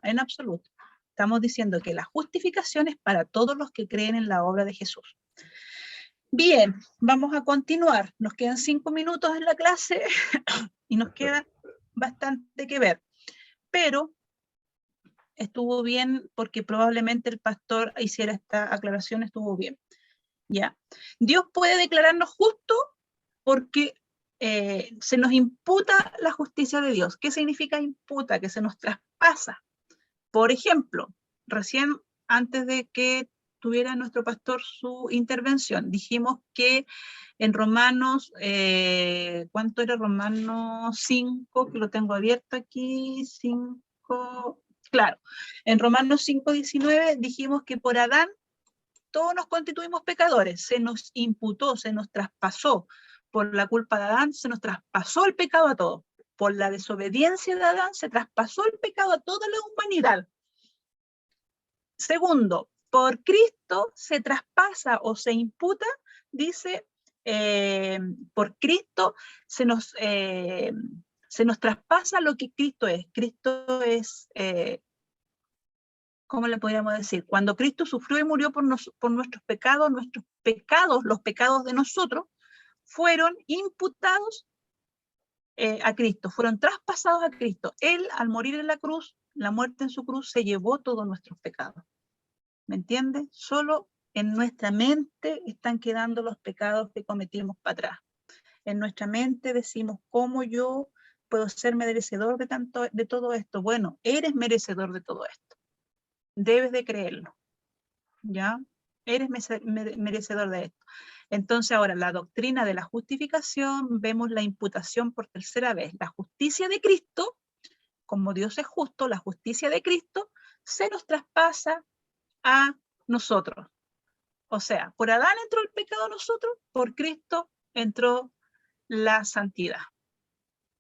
[SPEAKER 1] en absoluto. Estamos diciendo que la justificación es para todos los que creen en la obra de Jesús. Bien, vamos a continuar. Nos quedan 5 minutos en la clase y nos queda bastante que ver. Pero estuvo bien porque probablemente el pastor hiciera esta aclaración, estuvo bien. ¿Ya? Dios puede declararnos justos porque se nos imputa la justicia de Dios. ¿Qué significa imputa? Que se nos traspasa. Por ejemplo, recién antes de que tuviera nuestro pastor su intervención, dijimos que en Romanos, ¿cuánto era? Romanos 5, que lo tengo abierto aquí, 5, claro, en Romanos 5:19 dijimos que por Adán todos nos constituimos pecadores, se nos imputó, se nos traspasó, por la culpa de Adán se nos traspasó el pecado a todos, por la desobediencia de Adán se traspasó el pecado a toda la humanidad. Segundo, por Cristo se traspasa o se imputa, dice, por Cristo se nos traspasa lo que Cristo es. Cristo es, ¿cómo le podríamos decir? Cuando Cristo sufrió y murió por nuestros pecados, los pecados de nosotros, fueron imputados a Cristo, fueron traspasados a Cristo. Él, al morir en la cruz, la muerte en su cruz, se llevó todos nuestros pecados. ¿Me entiende? Solo en nuestra mente están quedando los pecados que cometimos para atrás. En nuestra mente decimos, ¿cómo yo puedo ser merecedor de todo esto? Bueno, eres merecedor de todo esto. Debes de creerlo, ¿ya? Eres merecedor de esto. Entonces ahora, la doctrina de la justificación, vemos la imputación por tercera vez. La justicia de Cristo, como Dios es justo, la justicia de Cristo se nos traspasa a nosotros. O sea, por Adán entró el pecado a nosotros, por Cristo entró la santidad.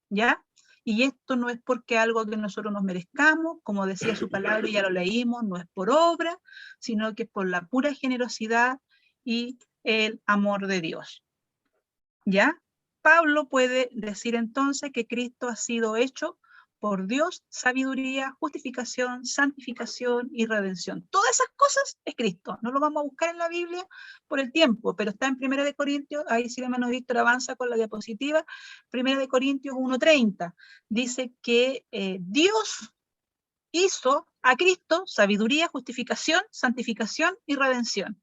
[SPEAKER 1] ¿Ya? Y esto no es porque algo que nosotros nos merezcamos, como decía su palabra y ya lo leímos, no es por obra, sino que es por la pura generosidad y el amor de Dios. ¿Ya? Pablo puede decir entonces que Cristo ha sido hecho por Dios, sabiduría, justificación, santificación y redención. Todas esas cosas es Cristo. No lo vamos a buscar en la Biblia por el tiempo, pero está en 1 Corintios, ahí si el hermano Víctor avanza con la diapositiva, 1 Corintios 1:30. Dice que Dios hizo a Cristo sabiduría, justificación, santificación y redención.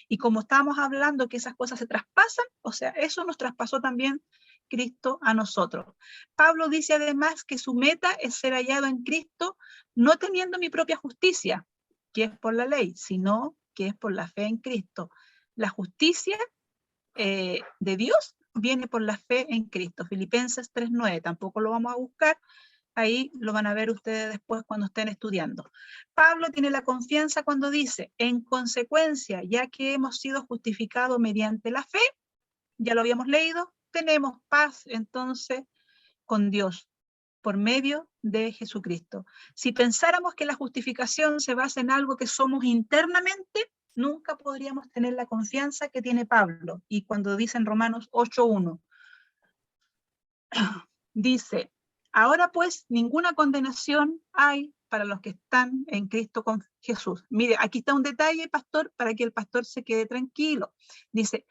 [SPEAKER 1] Y como estábamos hablando que esas cosas se traspasan, o sea, eso nos traspasó también Cristo a nosotros. Pablo dice además que su meta es ser hallado en Cristo, no teniendo mi propia justicia, que es por la ley, sino que es por la fe en Cristo. La justicia de Dios viene por la fe en Cristo. Filipenses 3:9, tampoco lo vamos a buscar, ahí lo van a ver ustedes después cuando estén estudiando. Pablo tiene la confianza cuando dice, en consecuencia, ya que hemos sido justificados mediante la fe, ya lo habíamos leído, tenemos paz entonces con Dios por medio de Jesucristo. Si pensáramos que la justificación se basa en algo que somos internamente, nunca podríamos tener la confianza que tiene Pablo. Y cuando dice en Romanos 8:1, dice, ahora pues ninguna condenación hay para los que están en Cristo con Jesús. Mire, aquí está un detalle, pastor, para que el pastor se quede tranquilo. Dice,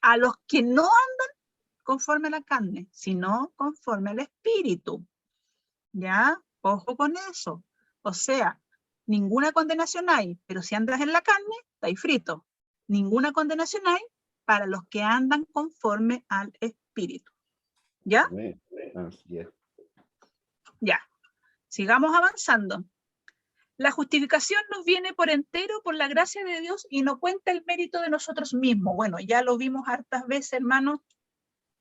[SPEAKER 1] a los que no andan conforme a la carne, sino conforme al Espíritu. ¿Ya? Ojo con eso. O sea, ninguna condenación hay, pero si andas en la carne, estáis frito. Ninguna condenación hay para los que andan conforme al Espíritu. ¿Ya?
[SPEAKER 3] Así es.
[SPEAKER 1] Ya. Sigamos avanzando. La justificación nos viene por entero por la gracia de Dios y no cuenta el mérito de nosotros mismos. Bueno, ya lo vimos hartas veces, hermanos.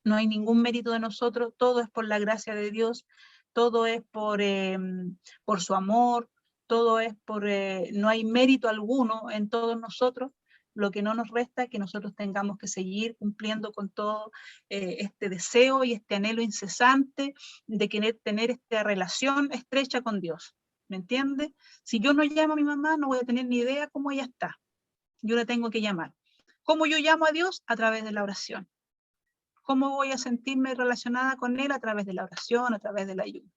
[SPEAKER 1] No hay ningún mérito de nosotros, todo es por la gracia de Dios, todo es por su amor, todo es no hay mérito alguno en todos nosotros, lo que no nos resta es que nosotros tengamos que seguir cumpliendo con todo este deseo y este anhelo incesante de querer tener esta relación estrecha con Dios, ¿me entiende? Si yo no llamo a mi mamá, no voy a tener ni idea cómo ella está, yo la tengo que llamar. ¿Cómo yo llamo a Dios? A través de la oración. ¿Cómo voy a sentirme relacionada con Él? A través de la oración, a través del ayuno.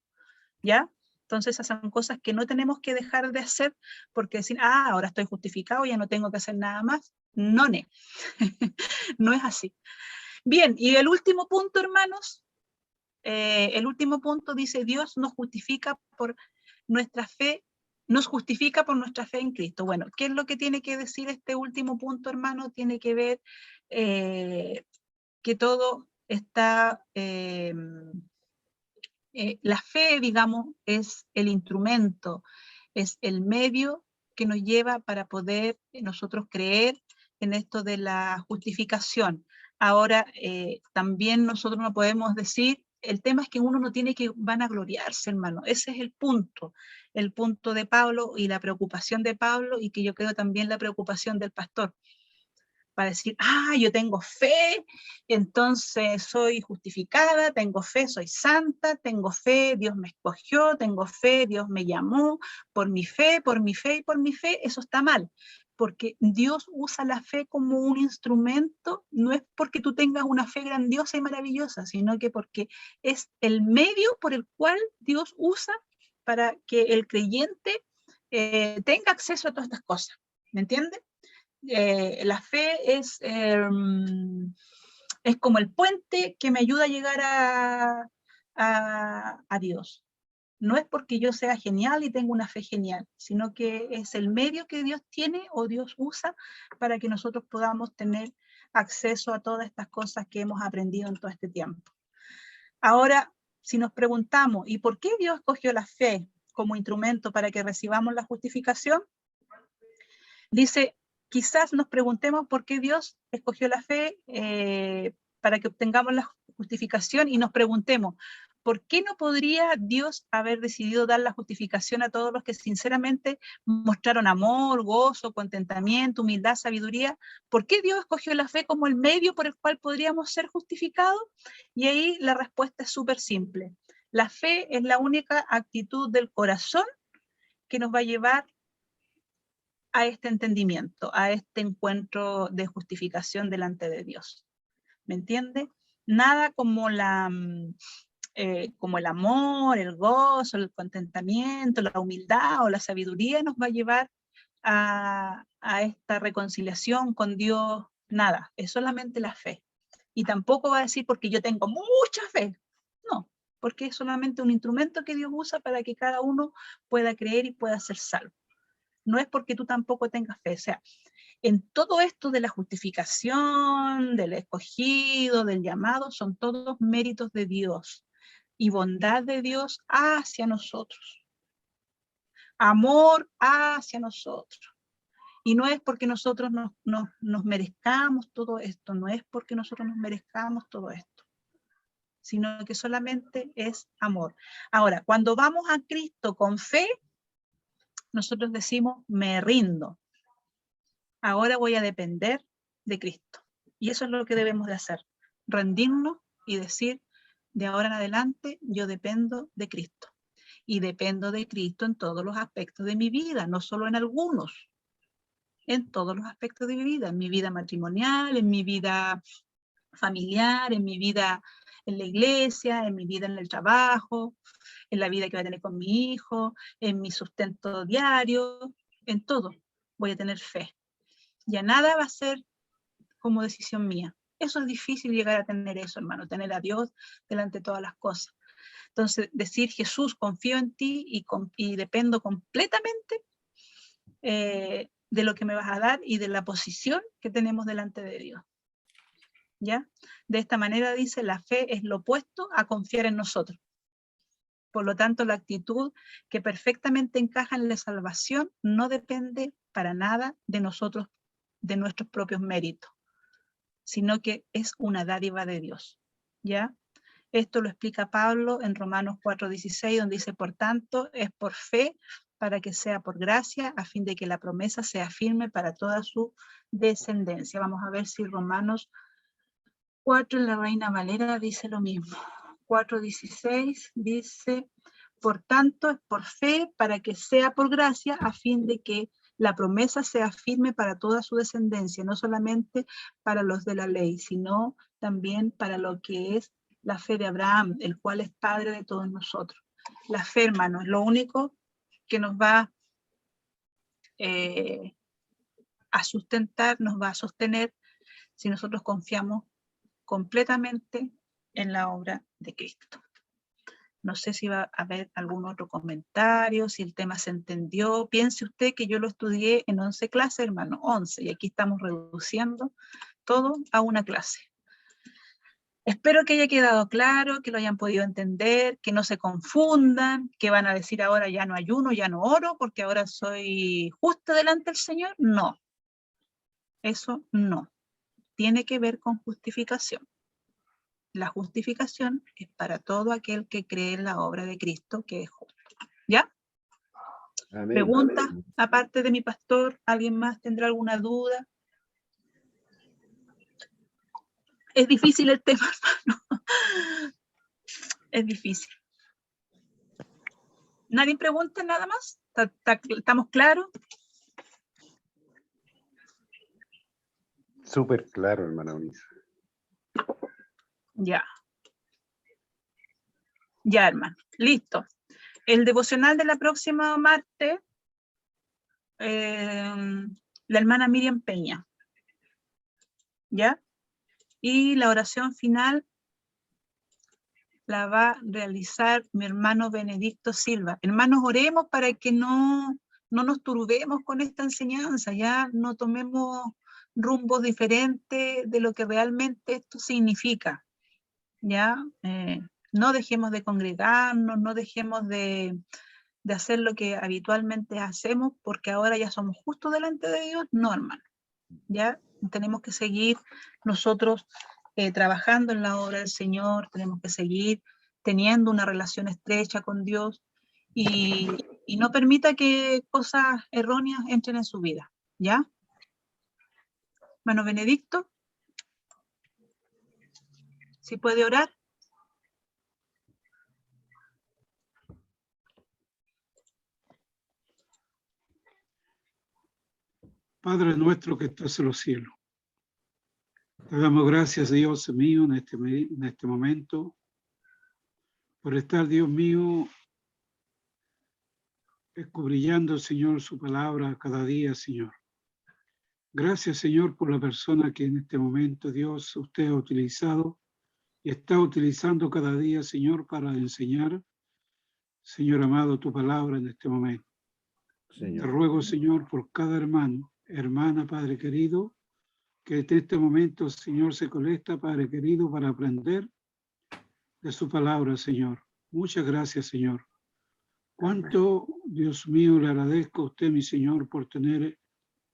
[SPEAKER 1] ¿Ya? Entonces esas son cosas que no tenemos que dejar de hacer porque decir, ahora estoy justificado, ya no tengo que hacer nada más. No, no es así. Bien, y el último punto, hermanos, el último punto dice, Dios nos justifica por nuestra fe, nos justifica por nuestra fe en Cristo. Bueno, ¿qué es lo que tiene que decir este último punto, hermano? Tiene que ver que todo está, la fe, digamos, es el instrumento, es el medio que nos lleva para poder nosotros creer en esto de la justificación. Ahora, también nosotros no podemos decir, el tema es que uno no tiene que vanagloriarse, hermano, ese es el punto de Pablo y la preocupación de Pablo y que yo creo también la preocupación del pastor. Para decir, yo tengo fe, entonces soy justificada, tengo fe, soy santa, tengo fe, Dios me escogió, tengo fe, Dios me llamó, por mi fe, por mi fe y por mi fe, eso está mal, porque Dios usa la fe como un instrumento, no es porque tú tengas una fe grandiosa y maravillosa, sino que porque es el medio por el cual Dios usa para que el creyente tenga acceso a todas estas cosas, ¿me entiendes? La fe es como el puente que me ayuda a llegar a Dios. No es porque yo sea genial y tengo una fe genial, sino que es el medio que Dios tiene o Dios usa para que nosotros podamos tener acceso a todas estas cosas que hemos aprendido en todo este tiempo. Ahora, si nos preguntamos, ¿y por qué Dios escogió la fe como instrumento para que recibamos la justificación? Dice, quizás nos preguntemos por qué Dios escogió la fe para que obtengamos la justificación y nos preguntemos, ¿por qué no podría Dios haber decidido dar la justificación a todos los que sinceramente mostraron amor, gozo, contentamiento, humildad, sabiduría? ¿Por qué Dios escogió la fe como el medio por el cual podríamos ser justificados? Y ahí la respuesta es súper simple. La fe es la única actitud del corazón que nos va a llevar a este entendimiento, a este encuentro de justificación delante de Dios. ¿Me entiende? Nada como como el amor, el gozo, el contentamiento, la humildad o la sabiduría nos va a llevar a esta reconciliación con Dios. Nada, es solamente la fe. Y tampoco va a decir porque yo tengo mucha fe. No, porque es solamente un instrumento que Dios usa para que cada uno pueda creer y pueda ser salvo. No es porque tú tampoco tengas fe. O sea, en todo esto de la justificación, del escogido, del llamado, son todos méritos de Dios y bondad de Dios hacia nosotros. Amor hacia nosotros. Y no es porque nosotros nos merezcamos todo esto, no es porque nosotros nos merezcamos todo esto, sino que solamente es amor. Ahora, cuando vamos a Cristo con fe, nosotros decimos, me rindo. Ahora voy a depender de Cristo. Y eso es lo que debemos de hacer, rendirnos y decir, de ahora en adelante yo dependo de Cristo. Y dependo de Cristo en todos los aspectos de mi vida, no solo en algunos, en todos los aspectos de mi vida matrimonial, en mi vida familiar, en mi vida en la iglesia, en mi vida en el trabajo, en la vida que voy a tener con mi hijo, en mi sustento diario, en todo voy a tener fe. Ya nada va a ser como decisión mía. Eso es difícil llegar a tener eso, hermano, tener a Dios delante de todas las cosas. Entonces, decir, Jesús, confío en ti y dependo completamente de lo que me vas a dar y de la posición que tenemos delante de Dios. ¿Ya? De esta manera dice, la fe es lo opuesto a confiar en nosotros. Por lo tanto, la actitud que perfectamente encaja en la salvación no depende para nada de nosotros, de nuestros propios méritos, sino que es una dádiva de Dios. ¿Ya? Esto lo explica Pablo en Romanos 4:16, donde dice, por tanto, es por fe para que sea por gracia, a fin de que la promesa sea firme para toda su descendencia. Vamos a ver si Romanos 4 en la Reina Valera dice lo mismo. 4:16 dice, por tanto, es por fe para que sea por gracia, a fin de que la promesa sea firme para toda su descendencia, no solamente para los de la ley, sino también para lo que es la fe de Abraham, el cual es padre de todos nosotros. La fe, hermano, es lo único que nos va a sustentar, nos va a sostener si nosotros confiamos completamente en la obra de Cristo. No sé si va a haber algún otro comentario, si el tema se entendió. Piense usted que yo lo estudié en 11 clases, hermano, 11, y aquí estamos reduciendo todo a una clase. Espero que haya quedado claro, que lo hayan podido entender, que no se confundan, que van a decir ahora ya no ayuno, ya no oro, porque ahora soy justa delante del Señor. No, eso no. Tiene que ver con justificación. La justificación es para todo aquel que cree en la obra de Cristo, que es justo. ¿Ya?
[SPEAKER 3] Amén.
[SPEAKER 1] ¿Preguntas?
[SPEAKER 3] Amén.
[SPEAKER 1] Aparte de mi pastor, ¿alguien más tendrá alguna duda? Es difícil el tema, hermano. Es difícil. ¿Nadie pregunta nada más? ¿Estamos claros?
[SPEAKER 9] Súper claro, hermana Unisa.
[SPEAKER 1] Ya. Ya, hermano. Listo. El devocional de la próxima martes, la hermana Miriam Peña. ¿Ya? Y la oración final la va a realizar mi hermano Benedicto Silva. Hermanos, oremos para que no nos turbemos con esta enseñanza, ya no tomemos rumbos diferentes de lo que realmente esto significa. ¿Ya? No dejemos de congregarnos, no dejemos de hacer lo que habitualmente hacemos, porque ahora ya somos justos delante de Dios. No, hermano. Ya tenemos que seguir nosotros trabajando en la obra del Señor, tenemos que seguir teniendo una relación estrecha con Dios y no permita que cosas erróneas entren en su vida. ¿Ya? Hermano Benedicto, si puede orar.
[SPEAKER 10] Padre nuestro que estás en los cielos, te damos gracias, Dios mío, en este momento, por estar, Dios mío, escudriñando, Señor, su palabra cada día, Señor. Gracias, Señor, por la persona que en este momento, Dios, usted ha utilizado y está utilizando cada día, Señor, para enseñar, Señor amado, tu palabra en este momento.
[SPEAKER 3] Señor.
[SPEAKER 10] Te ruego, Señor, por cada hermano, hermana, Padre querido, que en este momento, Señor, se conecta, Padre querido, para aprender de su palabra, Señor. Muchas gracias, Señor. Cuánto, Dios mío, le agradezco a usted, mi Señor, por tener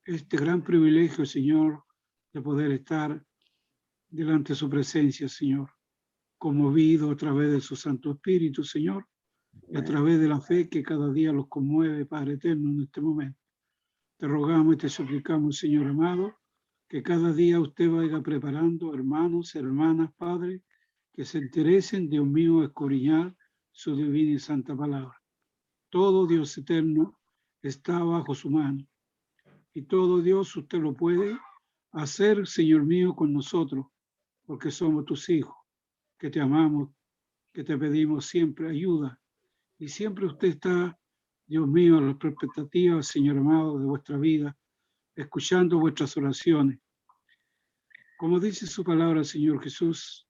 [SPEAKER 10] este gran privilegio, Señor, de poder estar delante de su presencia, Señor, conmovido a través de su Santo Espíritu, Señor, y a través de la fe que cada día los conmueve, Padre eterno, en este momento. Te rogamos y te suplicamos, Señor amado, que cada día usted vaya preparando hermanos, hermanas, Padre, que se interesen, Dios mío, a escudriñar su divina y santa palabra. Todo, Dios eterno, está bajo su mano. Y todo, Dios, usted lo puede hacer, Señor mío, con nosotros, porque somos tus hijos, que te amamos, que te pedimos siempre ayuda. Y siempre usted está, Dios mío, a las expectativas, Señor amado, de vuestra vida, escuchando vuestras oraciones. Como dice su palabra, Señor Jesús,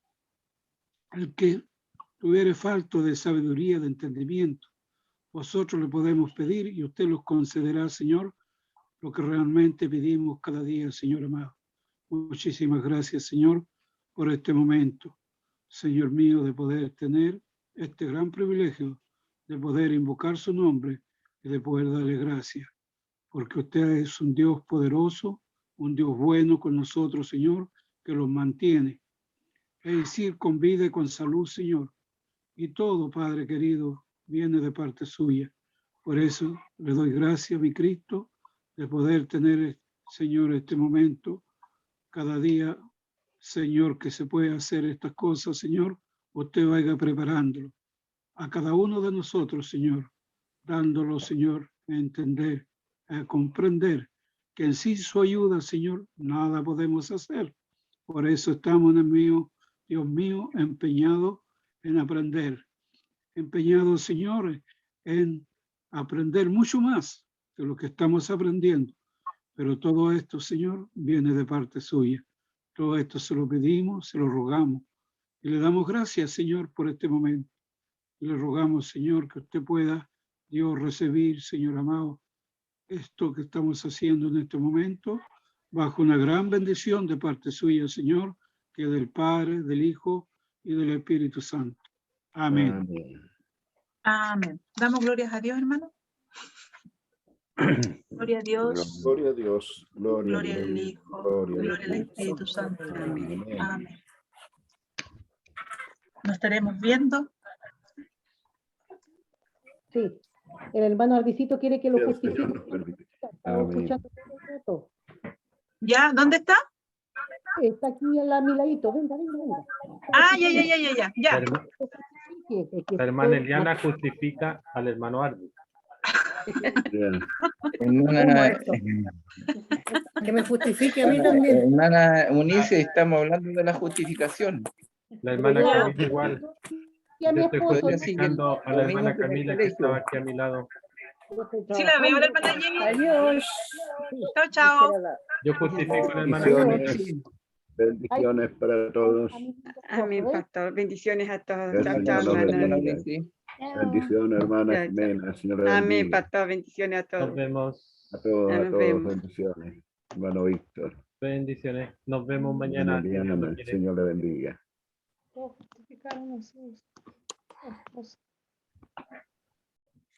[SPEAKER 10] el que tuviere falto de sabiduría, de entendimiento, vosotros le podemos pedir y usted los concederá, Señor, lo que realmente pedimos cada día, Señor amado. Muchísimas gracias, Señor, por este momento, Señor mío, de poder tener este gran privilegio de poder invocar su nombre y de poder darle gracias, porque usted es un Dios poderoso, un Dios bueno con nosotros, Señor, que los mantiene, es decir, con vida y con salud, Señor. Y todo, Padre querido, viene de parte suya. Por eso le doy gracias, mi Cristo, de poder tener, Señor, este momento, cada día, Señor, que se puede hacer estas cosas, Señor, usted vaya preparándolo a cada uno de nosotros, Señor, dándolo, Señor, a entender, a comprender que en sí su ayuda, Señor, nada podemos hacer. Por eso estamos, Dios mío, empeñados en aprender, empeñados, Señor, en aprender mucho más de lo que estamos aprendiendo. Pero todo esto, Señor, viene de parte suya. Todo esto se lo pedimos, se lo rogamos. Y le damos gracias, Señor, por este momento. Y le rogamos, Señor, que usted pueda, Dios, recibir, Señor amado, esto que estamos haciendo en este momento, bajo una gran bendición de parte suya, Señor, que es del Padre, del Hijo y del Espíritu Santo. Amén.
[SPEAKER 3] Amén.
[SPEAKER 1] Amén. Damos glorias a Dios, hermano. Gloria a Dios.
[SPEAKER 3] Gloria a Dios.
[SPEAKER 1] Gloria
[SPEAKER 3] a
[SPEAKER 1] al
[SPEAKER 3] Dios,
[SPEAKER 1] Hijo.
[SPEAKER 3] gloria
[SPEAKER 1] Gloria al Espíritu Santo. Amén. Amén. Nos estaremos viendo.
[SPEAKER 8] Sí. El hermano Albicito quiere que lo
[SPEAKER 3] Dios,
[SPEAKER 8] justifique.
[SPEAKER 3] Señor, nos permite.
[SPEAKER 8] Estaba
[SPEAKER 3] Amén.
[SPEAKER 8] escuchando todo el rato.
[SPEAKER 1] ¿Ya? ¿Dónde está?
[SPEAKER 8] Está aquí a mi ladito. Venga, venga, venga.
[SPEAKER 1] Ah, ya.
[SPEAKER 7] La
[SPEAKER 8] Es que
[SPEAKER 7] hermana
[SPEAKER 8] estoy-
[SPEAKER 7] Eliana justifica al hermano Arby.
[SPEAKER 3] Bien.
[SPEAKER 8] ¿Cómo
[SPEAKER 11] Hermana,
[SPEAKER 8] esto?
[SPEAKER 5] Que me justifique a mí también.
[SPEAKER 11] hermana Unice, estamos hablando de la justificación.
[SPEAKER 7] La hermana
[SPEAKER 8] Ya.
[SPEAKER 7] Camila igual.
[SPEAKER 8] Y a mi
[SPEAKER 7] Yo estoy
[SPEAKER 8] esposo.
[SPEAKER 7] justificando a la
[SPEAKER 11] Lo mismo
[SPEAKER 7] hermana
[SPEAKER 11] que en el
[SPEAKER 7] Camila que
[SPEAKER 11] colegio.
[SPEAKER 7] estaba aquí a mi lado.
[SPEAKER 8] yo estoy
[SPEAKER 1] Sí, la veo, la
[SPEAKER 8] trabajando.
[SPEAKER 1] hermana Jenny.
[SPEAKER 5] Adiós.
[SPEAKER 1] Chao, chao.
[SPEAKER 7] Yo justifico a la hermana
[SPEAKER 11] Bendiciones.
[SPEAKER 7] Camila.
[SPEAKER 3] Bendiciones para todos.
[SPEAKER 6] Amén, pastor. Bendiciones a todos.
[SPEAKER 3] El
[SPEAKER 6] Chao,
[SPEAKER 3] Señor
[SPEAKER 6] chao,
[SPEAKER 3] los
[SPEAKER 6] hermana.
[SPEAKER 3] bendiga.
[SPEAKER 11] Sí.
[SPEAKER 3] Bendiciones, hermana
[SPEAKER 6] Chao, chao.
[SPEAKER 3] Jimena. El Señor le
[SPEAKER 6] Amén,
[SPEAKER 3] bendiga.
[SPEAKER 6] pastor. Bendiciones a
[SPEAKER 7] Nos
[SPEAKER 6] todos.
[SPEAKER 7] vemos.
[SPEAKER 3] A todos,
[SPEAKER 6] Nos vemos.
[SPEAKER 3] bendiciones. Hermano Víctor.
[SPEAKER 7] Bendiciones. Nos vemos mañana.
[SPEAKER 3] Hermana
[SPEAKER 7] si Dios lo
[SPEAKER 3] Diana, el
[SPEAKER 7] quiere.
[SPEAKER 3] Señor le bendiga.
[SPEAKER 8] Todos justificaron a sus esposos.